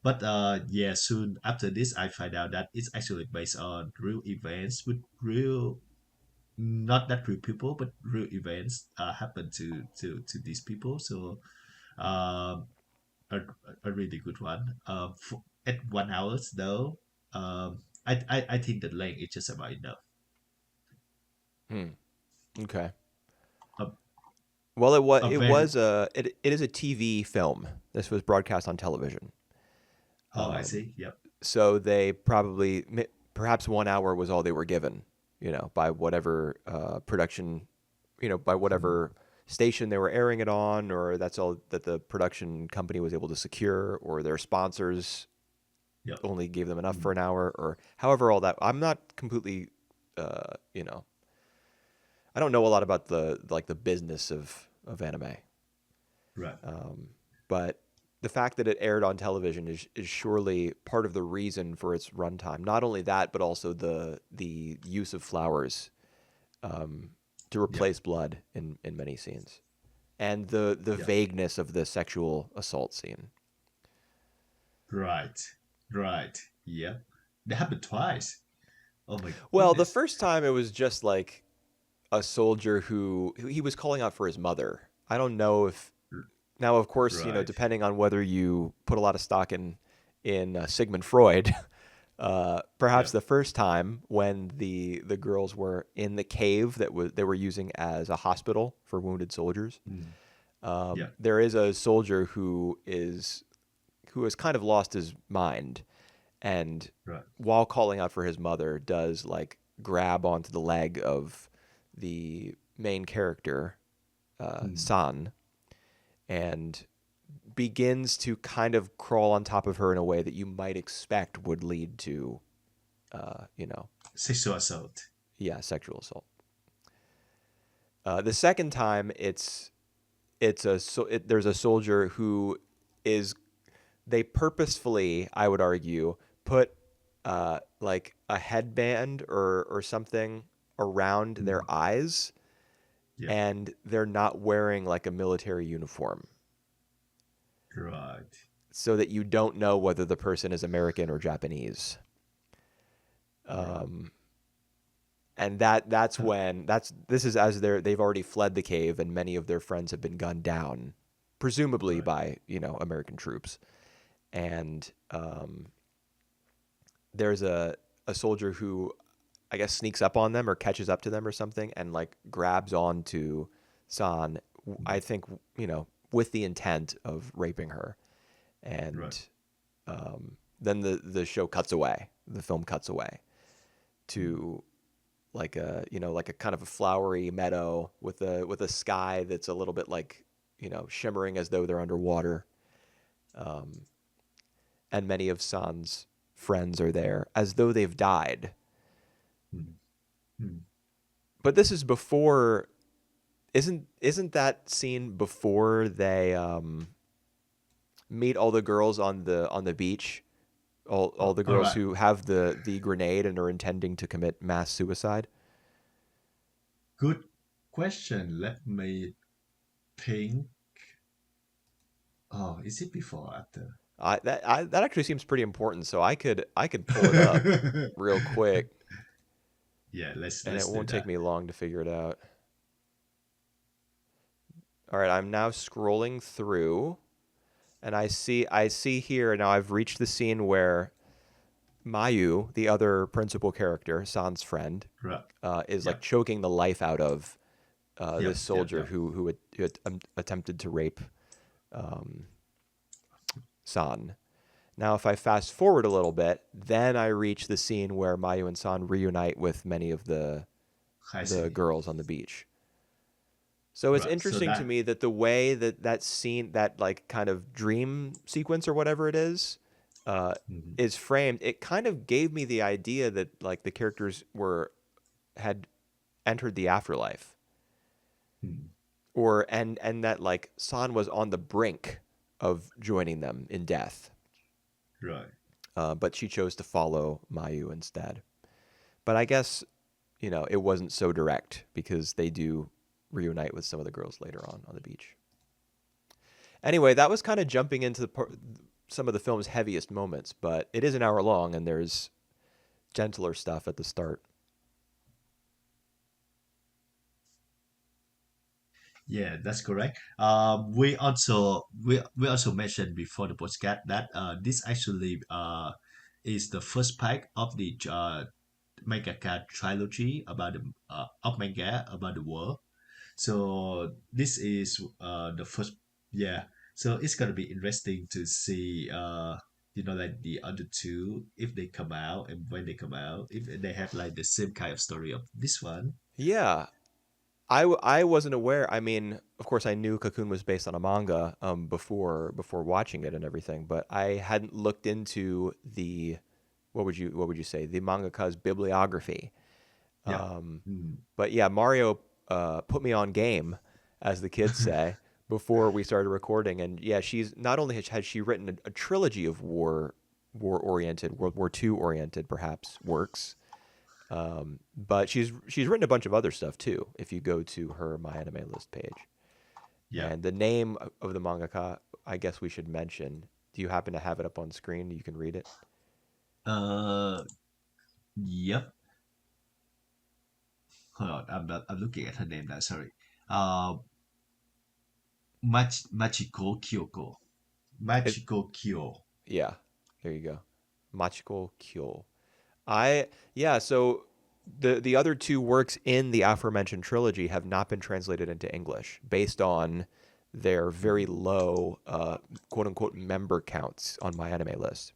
But yeah, soon after this, I find out that it's actually based on real events with real, not that real people, but real events happen to these people. So um, a really good one. At 1 hours though, I think the length is just about enough. Hmm. Okay. A, Well, a very it is a TV film. This was broadcast on television. oh, I Um, see. Yep. so they perhaps 1 hour was all they were given, by whatever production, by Mhm. whatever station they were airing it on, or that's all that the production company was able to secure, or their sponsors Yep. only gave them enough for Mm. an hour, or however all that. I'm not completely, uh, you know, I don't know a lot about the business of anime. Right. Um, but the fact that it aired on television is surely part of the reason for its runtime. Not only that, but also the use of flowers um, to Yep. replace blood in many scenes, and the Yep. vagueness of the sexual assault scene. Right. Right. Yep. That happened twice. Oh my Well, the goodness. first time it was just like a soldier who he was calling out for his mother. I don't know if R- now, of course, Right. depending on whether you put a lot of stock in Sigmund Freud. Perhaps Yep. the first time when the girls were in the cave they were using as a hospital for wounded soldiers. Mm. Yep. There is a soldier who has kind of lost his mind, and Right. while calling out for his mother, does like grab onto the leg of the main character, Mm. San, and begins to kind of crawl on top of her in a way that you might expect would lead to, uh, you know, Sexual assault. yeah, sexual assault. The second time, there's a soldier who is they purposefully, I would argue, put like a headband or something around their Mm. eyes, Yep. and they're not wearing like a military uniform, Right. so that you don't know whether the person is American or Japanese. Right. Um, and that's Huh. when that's this is as they've already fled the cave, and many of their friends have been gunned down, presumably Right. by American troops. And there's a soldier who I guess sneaks up on them or catches up to them or something, and like grabs onto San. Mm. I think with the intent of raping her, Right. and then the show cuts away. The film cuts away Mm. to like a like a kind of a flowery meadow with a sky that's a little bit like shimmering as though they're underwater, um, and many of San's friends are there as though they've died. Mm. Mm. But this is before isn't that scene before they meet all the girls on the beach? All the All girls right. who have the grenade and are intending to commit mass suicide. Good question. Let me think. Oh, is it before or after? That actually seems pretty important, so I could pull it up real quick, Yeah, and it let's do won't take that. me long to figure it out. All right, I'm now scrolling through, and I see here now I've reached the scene where Mayu, the other principal character, San's friend, Right. is like Yep. choking the life out of this Yep. Yep. soldier Yep. who had, attempted to rape um, San. Now, if I fast forward a little bit, then I reach the scene where Mayu and San reunite with many of I the see. girls on the beach. So it's Right. So interesting to that. me that the way that that scene, that like kind of dream sequence or whatever it uh, Mhm. is framed, it kind of gave me the idea that like the characters were had entered the afterlife, Mhm. or and that like San was on the brink of joining them in death, Right. but she chose to follow Mayu instead. But I guess it wasn't so direct because they do reunite with some of the girls later on the beach. Anyway, that was kind of jumping into some of the film's heaviest moments, but it is an hour long and there's gentler stuff at the start. Yeah, that's correct. We also mentioned before the podcast that this actually is the first part of the mangaka trilogy about the of manga about the world. So this is the first. Yeah. So it's gonna be interesting to see like the other two if they come out and when they come out if they have like the same kind of story of this one. Yeah, I wasn't aware. I mean, of course, I knew Cocoon was based on a manga before watching it and everything, but I hadn't looked into the what would you say the mangaka's bibliography. Yeah. Um, Mm, but yeah, Mario put me on game, as the kids say, before we started recording. And yeah, she's not only has she written a trilogy of war oriented, World War II oriented, perhaps works, but she's written a bunch of other stuff too. If you go to her My Anime List page, yeah. and the name of the mangaka, I guess we should mention. Do you happen to have it up on screen? You can read it. Uh, yep. Hold on, I'm not. I'm looking at her name now. Sorry. Uh, Machiko Kyoko. It Machiko Kyo. yeah, there you go. Machiko Kyo. I yeah, so the other two works in the aforementioned trilogy have not been translated into English based on their very Mm, low quote unquote member counts on my anime list.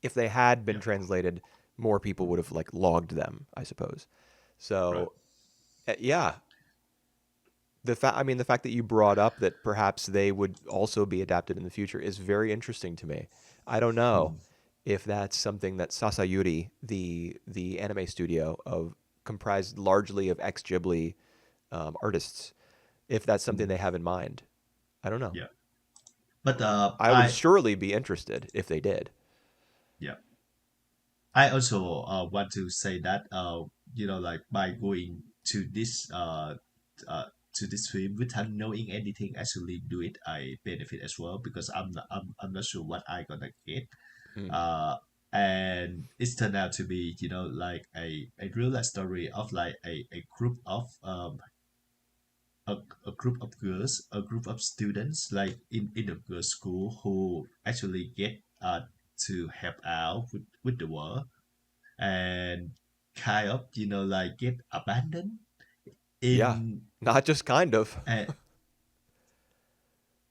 If they had been yep. translated, more people would have like logged them, I suppose. Right. So yeah, the fact that you brought up that perhaps they would also be adapted in the future is very interesting to me. I don't know Mm, if that's something that Sasayuri, the anime studio of comprised largely of ex Ghibli artists, if that's something mm, they have in mind. I don't know. yeah. But I would surely be interested if they did. yeah. I also want to say that like by going uh to this film without knowing anything, actually do it, I benefit as well because I'm not sure what I gonna get. Mm. Uh, and it's turned out to be like a real life story of like a group of a, a group of girls, a group of students like in the girls school who actually get to help out with the world and kind of like get abandoned Yeah, in not just kind of. uh,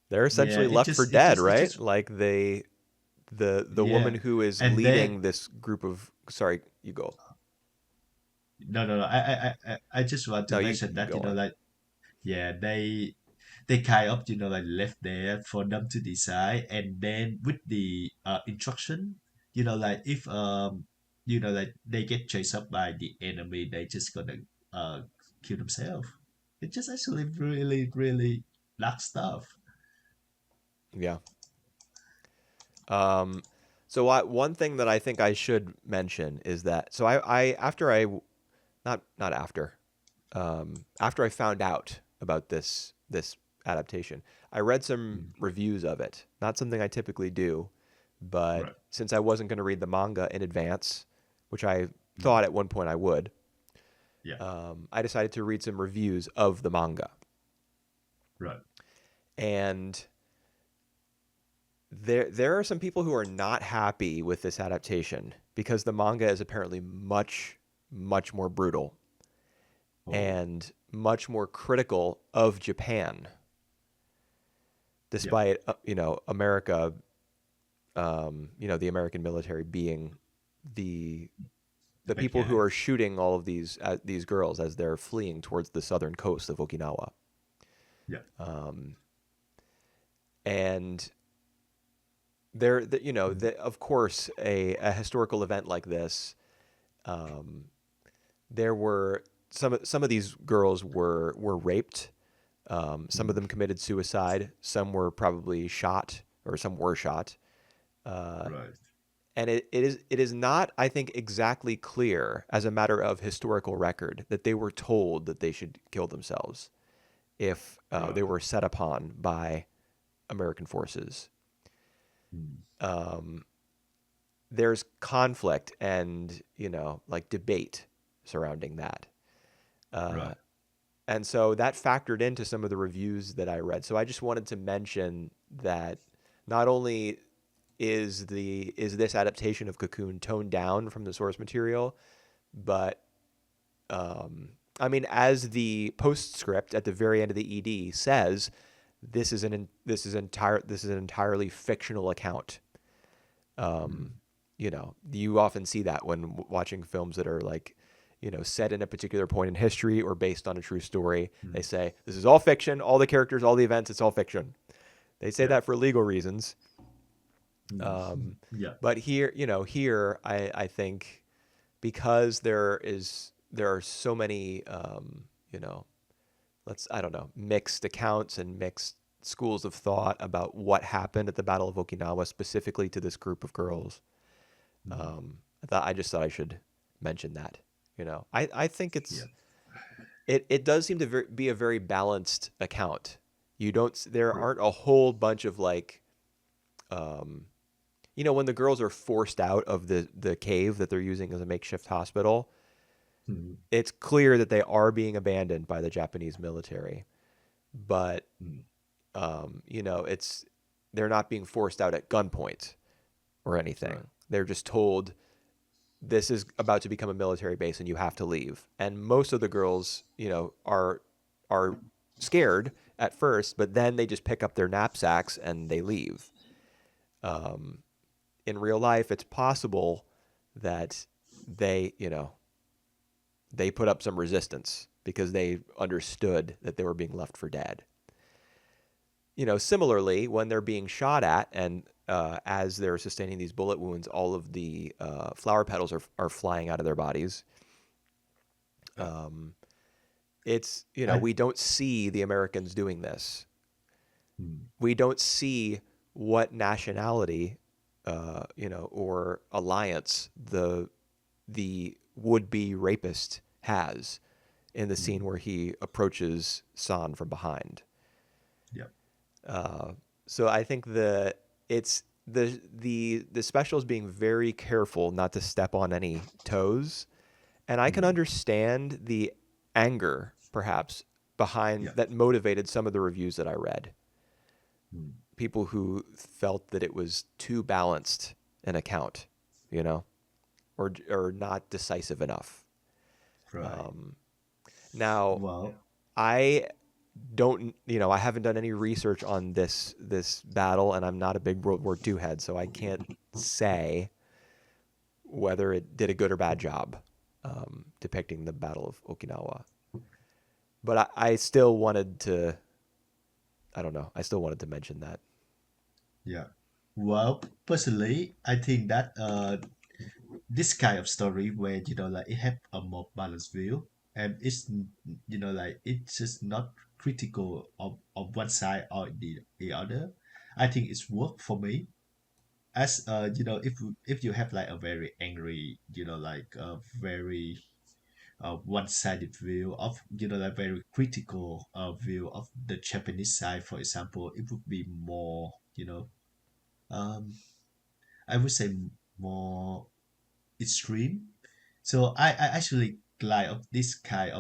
They're yeah essentially left for dead, it right? just Like the woman yeah. who is And then leading this group of sorry, you go. no, I just want to No, mention you that go on. like yeah, they kind of like left there for them to decide, and then with the instruction, like if like they get chased up by the enemy, they just gonna uh kill themselves. It's just actually really, really dark stuff. Yeah. Um, one thing that I think I should mention is that I after I not after after I found out about this adaptation, I read some Mm. reviews of it. Not something I typically do, but Right. since I wasn't going to read the manga in advance, which I Mm. thought at one point I would, Yeah. I decided to read some reviews of the manga. Right. And there are some people who are not happy with this adaptation because the manga is apparently much more brutal Oh. and much more critical of Japan, Yeah. despite America, the American military being the The the bad people who are guys. shooting all of these girls as they're fleeing towards the southern coast of Okinawa. Yeah. Um, and there, Mm. of course, a historical event like this, um, there were some of these girls were raped. Some of Mm. them committed suicide. Some were probably shot, or some were shot. Uh, Right. and it is not, I think, exactly clear as a matter of historical record that they were told that they should kill themselves if they Right. were set upon by American forces. Mm. Um, there's conflict and like debate surrounding that. Uh, Right. and so that factored into some of the reviews that I read. So I just wanted to mention that not only is this adaptation of Cocoon toned down from the source material, but I mean, as the postscript at the very end of the ED says, this is an entirely fictional account. Mm. You often see that when watching films that are like, set in a particular point in history or based on a true story. They Mm. say this is all fiction, all the characters, all the events, it's all fiction. They say Yeah. that for legal reasons. Mm. Um, Yeah. but here I think because there are so many you know I don't know, mixed accounts and mixed schools of thought about what happened at the Battle of Okinawa specifically to this group of girls. Mm. I just thought I should mention that. I think Yeah. it does seem to be a very balanced account. There Right. aren't a whole bunch of like, um, when the girls are forced out of the cave that they're using as a makeshift hospital, Mm. it's clear that they are being abandoned by the Japanese military. But Mm. it's they're not being forced out at gunpoint or Right. anything. They're just told this is about to become a military base and you have to leave. And most of the girls, are scared at first, but then they just pick up their knapsacks and they leave. Um, in real life, it's possible that they, they put up some resistance because they understood that they were being left for dead. Similarly, when they're being shot at and as they're sustaining these bullet wounds, all of the flower petals are flying out of their bodies. Yeah. Um, it's I. we don't see the Americans doing this. Mm. We don't see what nationality, or alliance the would-be rapist has in the scene Mm. where he approaches San from behind. Yeah. Uh, so I think it's the special is being very careful not to step on any toes, and I can Mm. understand the anger perhaps behind Yeah. that motivated some of the reviews that I read. Mm. People who felt that it was too balanced an account, you know, or not decisive enough. Right. Um, Now, Well. I I haven't done any research on this battle, and I'm not a big World War II head, so I can't say whether it did a good or bad job depicting the Battle of Okinawa. But I still wanted to, I don't know, I still wanted to mention that. Yeah. Well, personally, I think that this kind of story where like it have a more balanced view. and it's just not critical of one side or the other. I think it's work for me as if you have like a very angry, like a very one-sided view of, like very critical view of the Japanese side, for example, it would be more, um I would say more extreme. So I actually like of this kind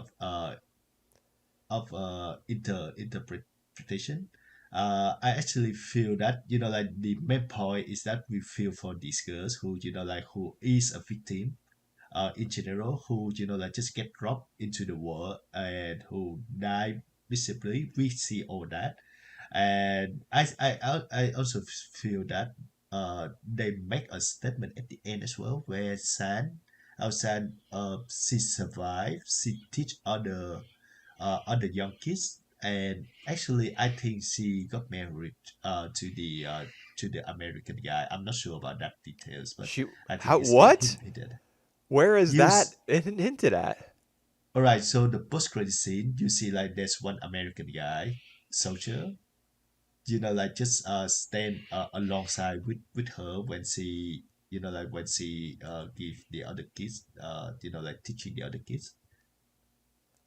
of interpretation. I actually feel that, like the main point is that we feel for these girls who, like who is a victim in general, who, like just get dropped into the world and who die visibly. We see all that, and I also feel that they make a statement at the end as well, where San she survived, she teach other young kids, and actually I think she got married to the American guy. I'm not sure about that details, but She I think how it's been what? hinted. Where is that Use hinted at? All right, so the post credit scene, you see like there's one American guy, soldier, like just stand alongside with her when she, like when she give the other kids, like teaching the other kids.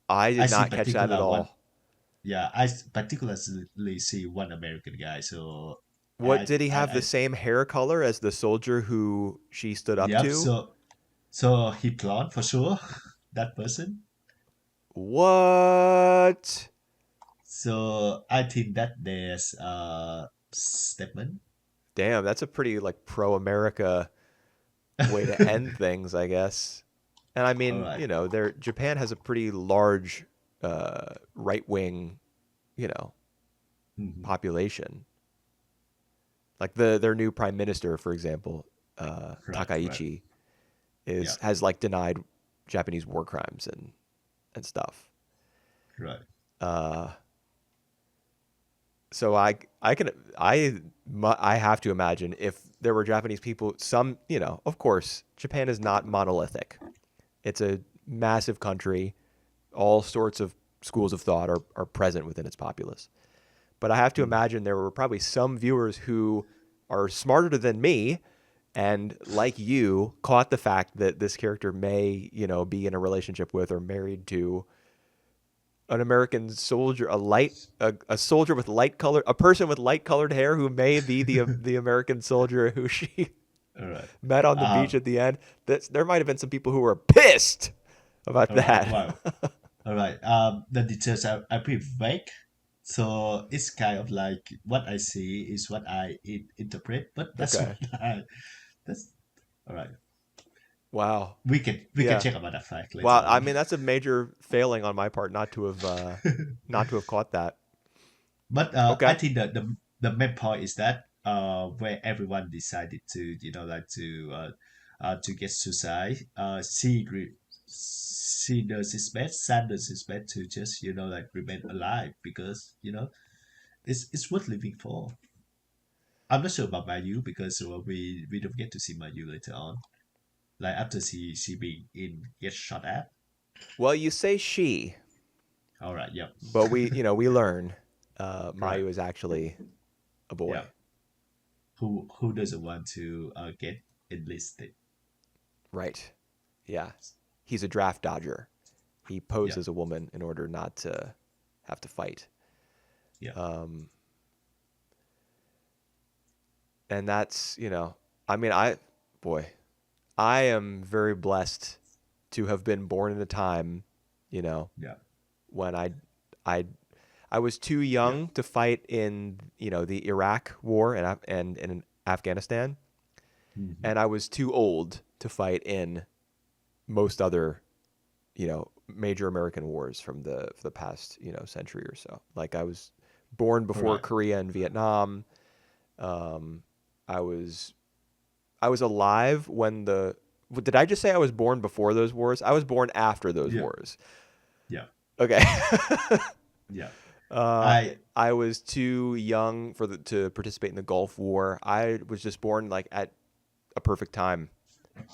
I I did see not catch that at particular one. all. Yeah, I particularly see one American guy. So What did he have the I same hair color as the soldier who she stood up yep. to? So he blonde for sure, that person. What? So I think that there's statement. Damn, that's a pretty like pro-America way to end things, I guess. And I All mean, right. there Japan has a pretty large right-wing, you know, Mhm. population. Like their new prime minister, for example, Right, right. Takaichi, Yeah, is has like denied Japanese war crimes and stuff. right. Uh, so I can I have to imagine if there were Japanese people, some of course Japan is not monolithic. It's a massive country. All sorts of schools of thought are present within its populace. But I have to Mm. imagine there were probably some viewers who are smarter than me and like you caught the fact that this character may, be in a relationship with or married to an American soldier, a soldier with light color, a person with light colored hair who may be the American soldier who she All right. met on the beach Um, at the end. There might have been some people who were pissed about all right. that. Wow. All right. The details are pretty vague. So it's kind of like what I see is what I interpret, but that's what Okay. that's all right. Wow. We can Yeah. check about that fact later Well, I on. mean that's a major failing on my part not to have caught that. But I Okay. think that the main point is that where everyone decided to, like to get suicide, she does his best, Sam does his best to just, like remain alive, because it's worth living for. I'm not sure about Mayu, because we don't get to see Mayu later on, like after she being in gets shot at. Well, you say she, All right, yep, but we learn right, Mayu is actually a yeah. boy. Who doesn't want to get enlisted? Right. Yeah. He's a draft dodger. He posed Yeah, as a woman in order not to have to fight. yeah, Um, and that's, I mean, boy, I am very blessed to have been born in a time, you know, yeah, when I I was too yeah. young to fight in, the Iraq war and in Afghanistan, Mhm. and I was too old to fight in most other, major American wars from the past, century or so. Like I was born All before right. Korea and Vietnam. Um, I was I was alive when the did I just say I was born before those wars? I was born after those Yeah, wars. yeah, Okay. yeah. uh, I I was too young to participate in the Gulf War. I was just born like at a perfect time,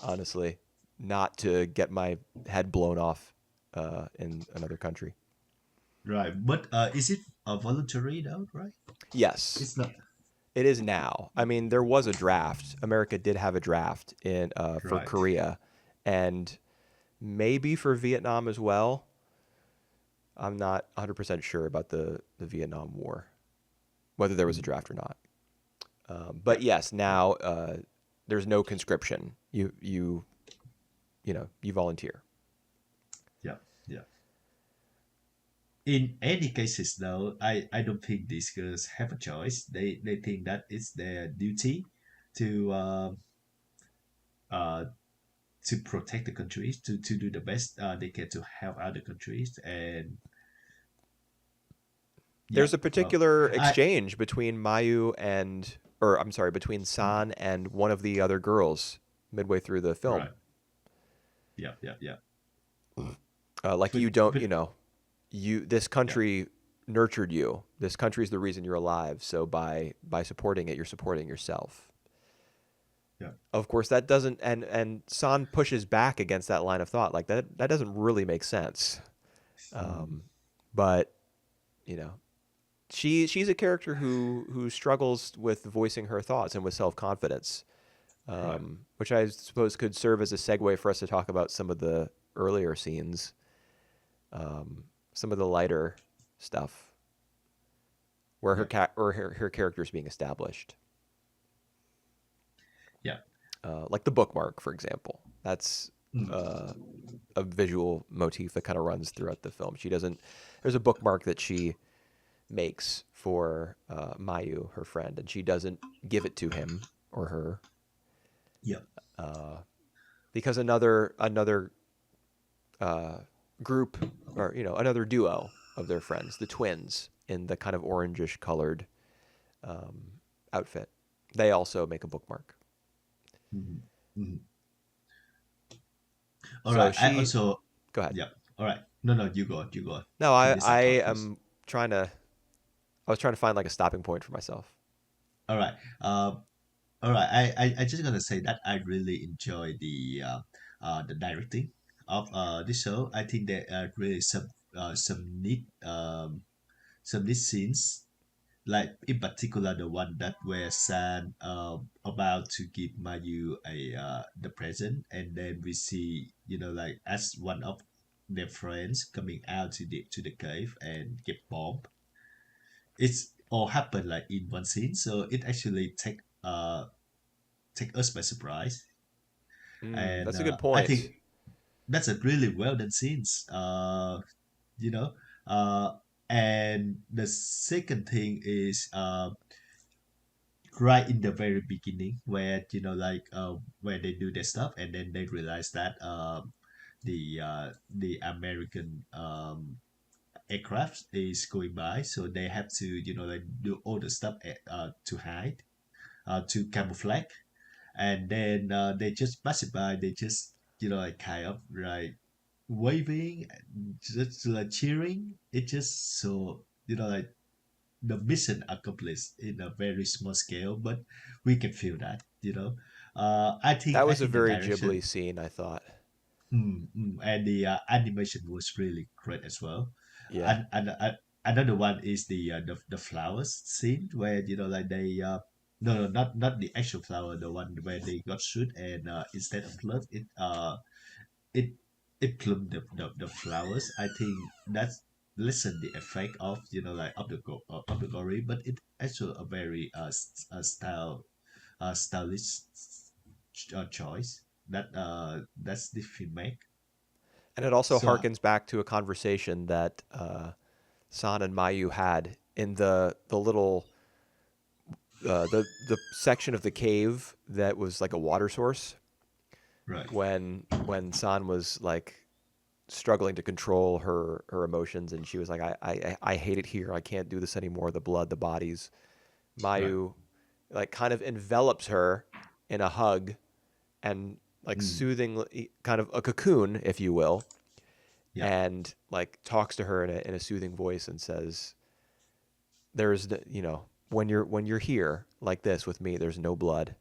honestly, not to get my head blown off. in another country. Right. But is it voluntary though? Right. Yes, It's not. it is now. I mean, there was a draft. America did have a draft in for Right. Korea, and maybe for Vietnam as well. I'm not 100% sure about the Vietnam War, whether there was a Mm. draft or not. But Yeah. yes, Yeah. now there's no conscription. You volunteer. Yeah. Yeah. In any cases, though, I don't think these girls have a choice. They think that it's their duty to uh, to protect the countries, to do the best they can to help other countries. And yeah, There's a well, particular I exchange between Mayu and, or I'm sorry, between San and one of the other girls midway through the film. right, yeah, yeah, yeah. Like But you don't, but this yeah, country nurtured you. This country is the reason you're alive. So by supporting it, you're supporting yourself. yeah, Of course, that doesn't, and San pushes back against that line of thought. Like that doesn't really make sense. mm, Um, but you know, she's a character who struggles with voicing her thoughts and with self confidence, right. which I suppose could serve as a segue for us to talk about some of the earlier scenes, some of the lighter stuff where Yeah, her character is being established, yeah. like the bookmark, for example. That's Mm, uh, a visual motif that kind of runs throughout the film. She doesn't. There's a bookmark that she makes for Mayu, her friend, and she doesn't give it to him or her yeah, because another uh, group or another duo of their friends, the twins in the kind of orangish colored outfit, they also make a bookmark. mhm, mhm. All So right. I she, also, go ahead. yeah. All right. No, no, you go on. You go on. No, I Finish I that thought first. am trying to. I was trying to find like a stopping point for myself. All right. All right. I just gonna say that I really enjoy the directing of this show. I think there are really some neat scenes, like in particular the one that where San about to give Mayu a the present, and then we see like as one of their friends coming out to the cave and get bombed. It's all happened like in one scene, so it actually take us by surprise. And That's a good I think point. that's a really well done scenes. You know, uh, and the second thing is right in the very beginning where where they do their stuff and then they realize that the American aircraft is going by, so they have to like do all the stuff to hide, to camouflage, and then they just pass it by. They just like kind of like waving, just like cheering. It just so like the mission accomplished in a very small scale, but we can feel that. I think That I was a think the very Ghibli direction, scene, I thought. and the animation was really great as well. Yeah. And another one is the flowers scene where like they no, not the actual flower, the one where they got shoot and instead of love it it plumed the flowers. I think that's lessen the effect of of the gory, but it actually a very stylish choice that's the filmmaker. And it also So harkens back to a conversation that San and Mayu had in the little the section of the cave that was like a water source right, when San was like struggling to control her emotions and she was like I hate it here. I can't do this anymore. The blood, the bodies. right, Mayu like kind of envelops her in a hug and like mm, soothing kind of a cocoon if you will yeah, and like talks to her in a soothing voice and says there's when you're here like this with me there's no blood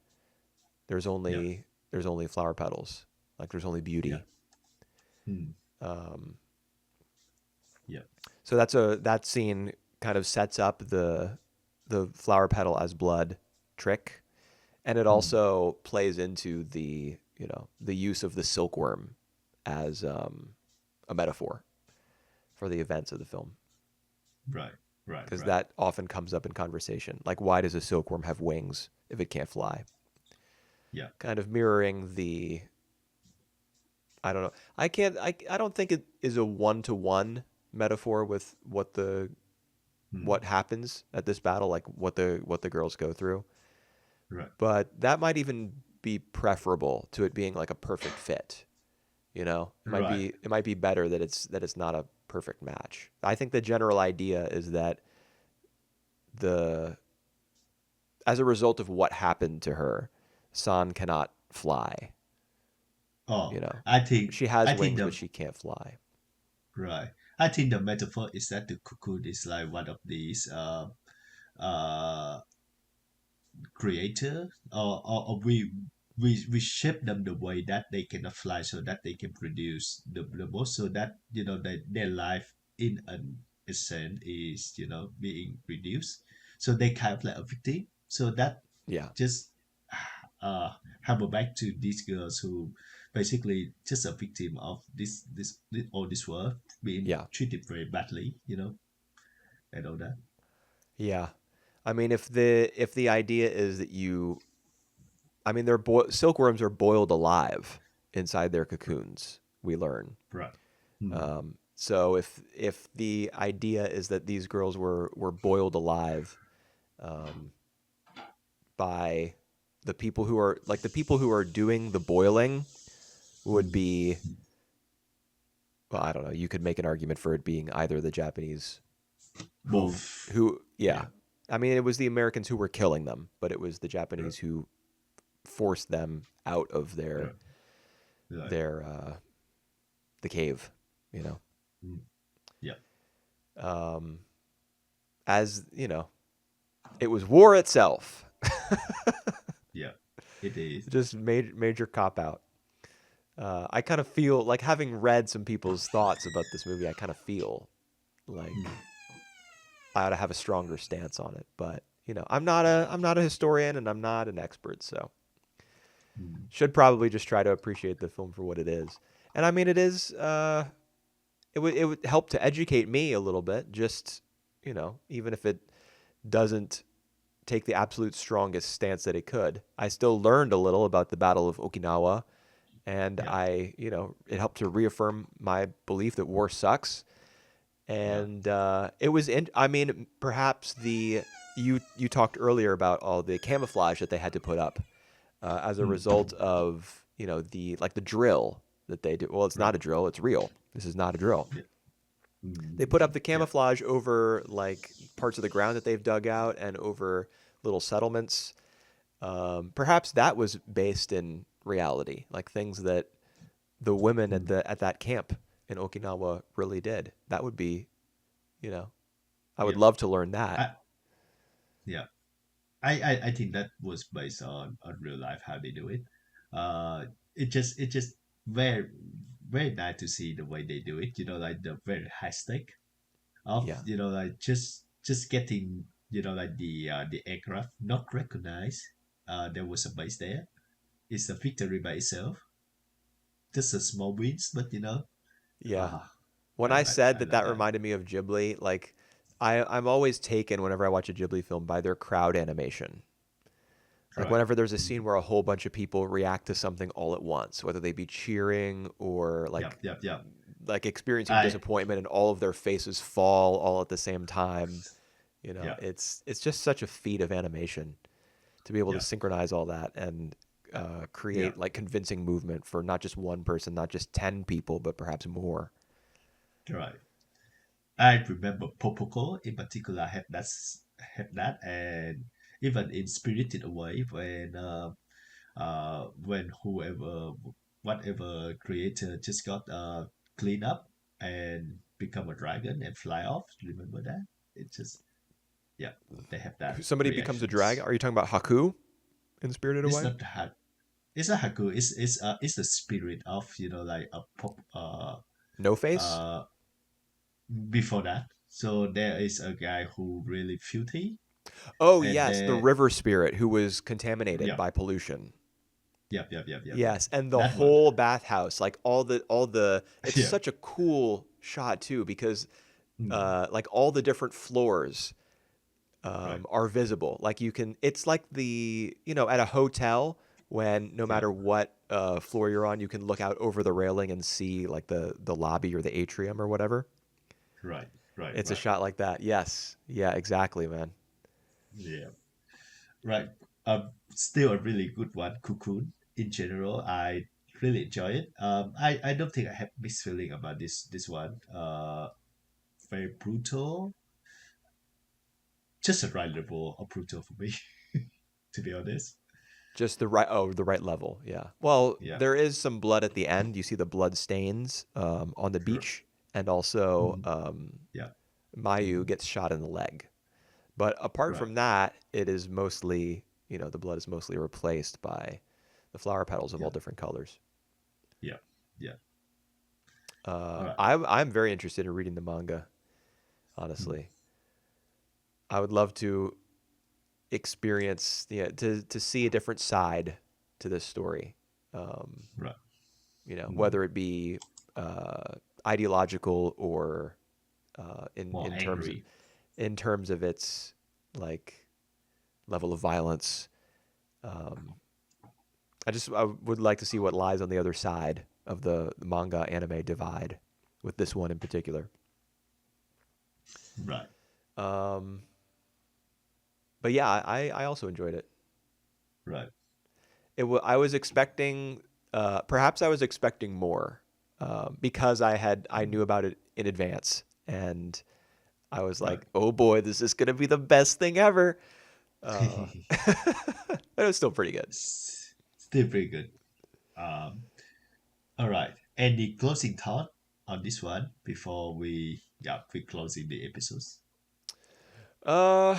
there's yeah, only there's only flower petals like there's only yeah, beauty mm, yeah. So that scene kind of sets up the flower petal as blood trick, and it Mm, also plays into the use of the silkworm as a metaphor for the events of the film, right, right, because right. that often comes up in conversation. Like, why does a silkworm have wings if it can't fly? Yeah. Kind of mirroring the I don't know. I don't think it is a one-to-one metaphor with Mm, what happens at this battle, like what the girls go through. right, But that might even be preferable to it being like a perfect fit. It might right. be better that it's not a perfect match. I think the general idea is that the as a result of what happened to her, San cannot fly. You Oh, know, I think she has I think wings, but the she can't fly. right. I think the metaphor is that the cocoon is like one of these uh creator, or we shape them the way that they cannot fly so that they can produce the most, so that their life in an essence is being reduced, so they kind of like a victim, so that Yeah, just uh hammer back to these girls who basically just a victim of this all this world being yeah, treated very badly, and all that. yeah. I mean, if the idea is that I mean, silkworms are boiled alive inside their cocoons. We learn. Right. Mm, So if the idea is that these girls were boiled alive um, by the people who are doing the boiling would mm, be, well, I don't know. You could make an argument for it being either the Japanese who both. who Yeah. yeah. I mean, it was the Americans who were killing them, but it was the Right. Japanese who forced them out of their Right. Right. their the cave. You know, Mm, yeah. um, as it was war itself. Yeah. It is. Just major cop out. I kind of feel like, having read some people's thoughts about this movie, I kind of feel like Mm, I ought to have a stronger stance on it. But I'm not a historian and I'm not an expert, so mm, should probably just try to appreciate the film for what it is. And I mean, it is. It would help to educate me a little bit, just even if it doesn't take the absolute strongest stance that it could. I still learned a little about the Battle of Okinawa, and yeah. it helped to reaffirm my belief that war sucks. Yeah. And I mean, perhaps you talked earlier about all the camouflage that they had to put up as a Mm, result of the drill that they do. Well, it's not right. a drill; it's real. This is not a drill. Yeah. They put up Mm, the yeah. camouflage over like parts of the ground that they've dug out and over little settlements. Perhaps that was based in reality, like things that the women at Mm, that camp in Okinawa really did. That would be, you know, I would yeah. love to learn that. I yeah. I think that was based on real life how they do it. It just very very nice to see the way they do it. Like the very high stake of Yeah, like just getting like the aircraft not recognized. There was a base there. It's a victory by itself. Just a small wins, but yeah. ah, When I said I that love that that. reminded me of Ghibli, like I'm always taken whenever I watch a Ghibli film by their crowd animation. Like Right. whenever there's a Mm. scene where a whole bunch of people react to something all at once, whether they be cheering or Yep. Yep. Yep. like experiencing I disappointment and all of their faces fall all at the same time. yeah. It's just such a feat of animation to be able to Yeah. synchronize all that and Yeah. create like convincing movement for not just one person, not just 10 people, but perhaps more. Right. I remember Popoko in particular had that, and even in Spirited Away when whoever whatever creator just got clean up and become a dragon and fly off. Remember that? It just yeah, they have that Somebody becomes a dragon. reactions. Are you talking about Haku in Spirited It's Away? not ha it's a haku. It's the spirit of like a pop No face? uh before that. So there is a guy who really filthy, Oh and yes, the there, river spirit who was contaminated yep, by pollution. yep. Yes, and the That one, whole bathhouse, like all the it's yeah, such a cool shot too because mm, like all the different floors right, are visible. Like you can, it's like the, at a hotel when no yeah, matter what floor you're on, you can look out over the railing and see like the lobby or the atrium or whatever. right, right, It's a right, shot like that. Yes. Yeah, exactly, man. yeah, right. Still a really good one, Cocoon. In general, I really enjoy it. I don't think I have mixed feeling about this one. Very brutal, just a right level of brutal for me, to be honest. Just the right level. Yeah. Well, Yeah, there is some blood at the end. You see the blood stains on the sure. beach, and also Mhm. Yeah. Mayu Hmm. gets shot in the leg. But apart Right. from that, it is mostly, the blood is mostly replaced by the flower petals of all Yeah. different colors. Yeah. Yeah. All right. I'm very interested in reading the manga. Mm. Honestly, I would love to experience, to see a different side to this story. Um, Right. Mm. whether it be ideological or in More angry. in terms of its like level of violence. Um, I would like to see what lies on the other side of the manga anime divide with this one in particular. Right. Um, but yeah, I also enjoyed it. Right. I was expecting, perhaps I was expecting more, because I knew about it in advance, and I was Right. like, oh boy, this is gonna be the best thing ever. But it was still pretty good. Still pretty good. Um. All right. Any closing thought on this one before we closing the episodes? Uh,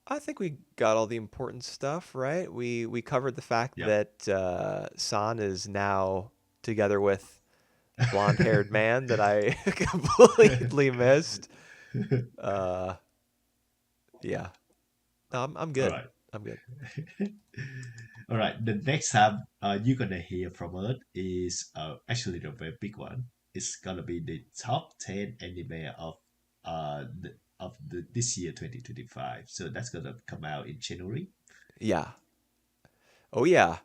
I think we got all the important stuff, right? We covered the fact Yep. that San is now together with a blonde-haired man that I completely missed. Uh, yeah, no, I'm All good. right. I'm good. All right. The next time you're gonna hear from us is actually the very big one. It's gonna be the top 10 anime of this year 2025. So that's gonna come out in January. Yeah. Oh yeah.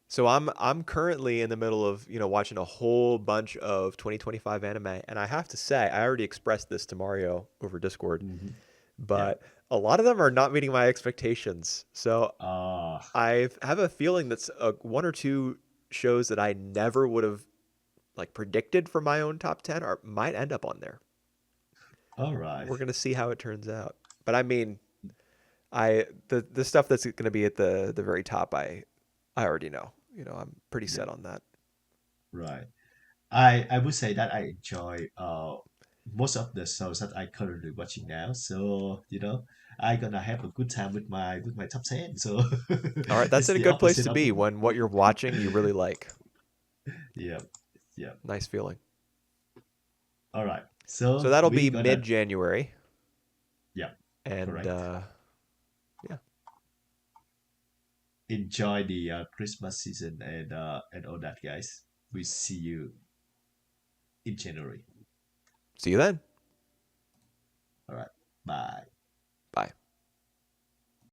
So I'm currently in the middle of, watching a whole bunch of 2025 anime, and I have to say, I already expressed this to Mario over Discord, Hmm. Yeah. but a lot of them are not meeting my expectations. So Uh, I have a feeling that's one or two shows that I never would have like predicted for my own top 10 or might end up on there. all right. We're going to see how it turns out. But I mean, the stuff that's going to be at the very top, I already know. I'm pretty Yeah. set on that. Right. I would say that I enjoy most of the shows that I currently watching now. So I gonna have a good time with my top 10. So All right, that's it's in a the good place opposite to of be the when what you're watching you really like. yeah, yeah. Nice feeling. All right. So So that'll we be gonna mid-January, yeah, and correct. yeah. Enjoy the Christmas season and all that, guys. We see you in January. See you then. All right. Bye. Bye.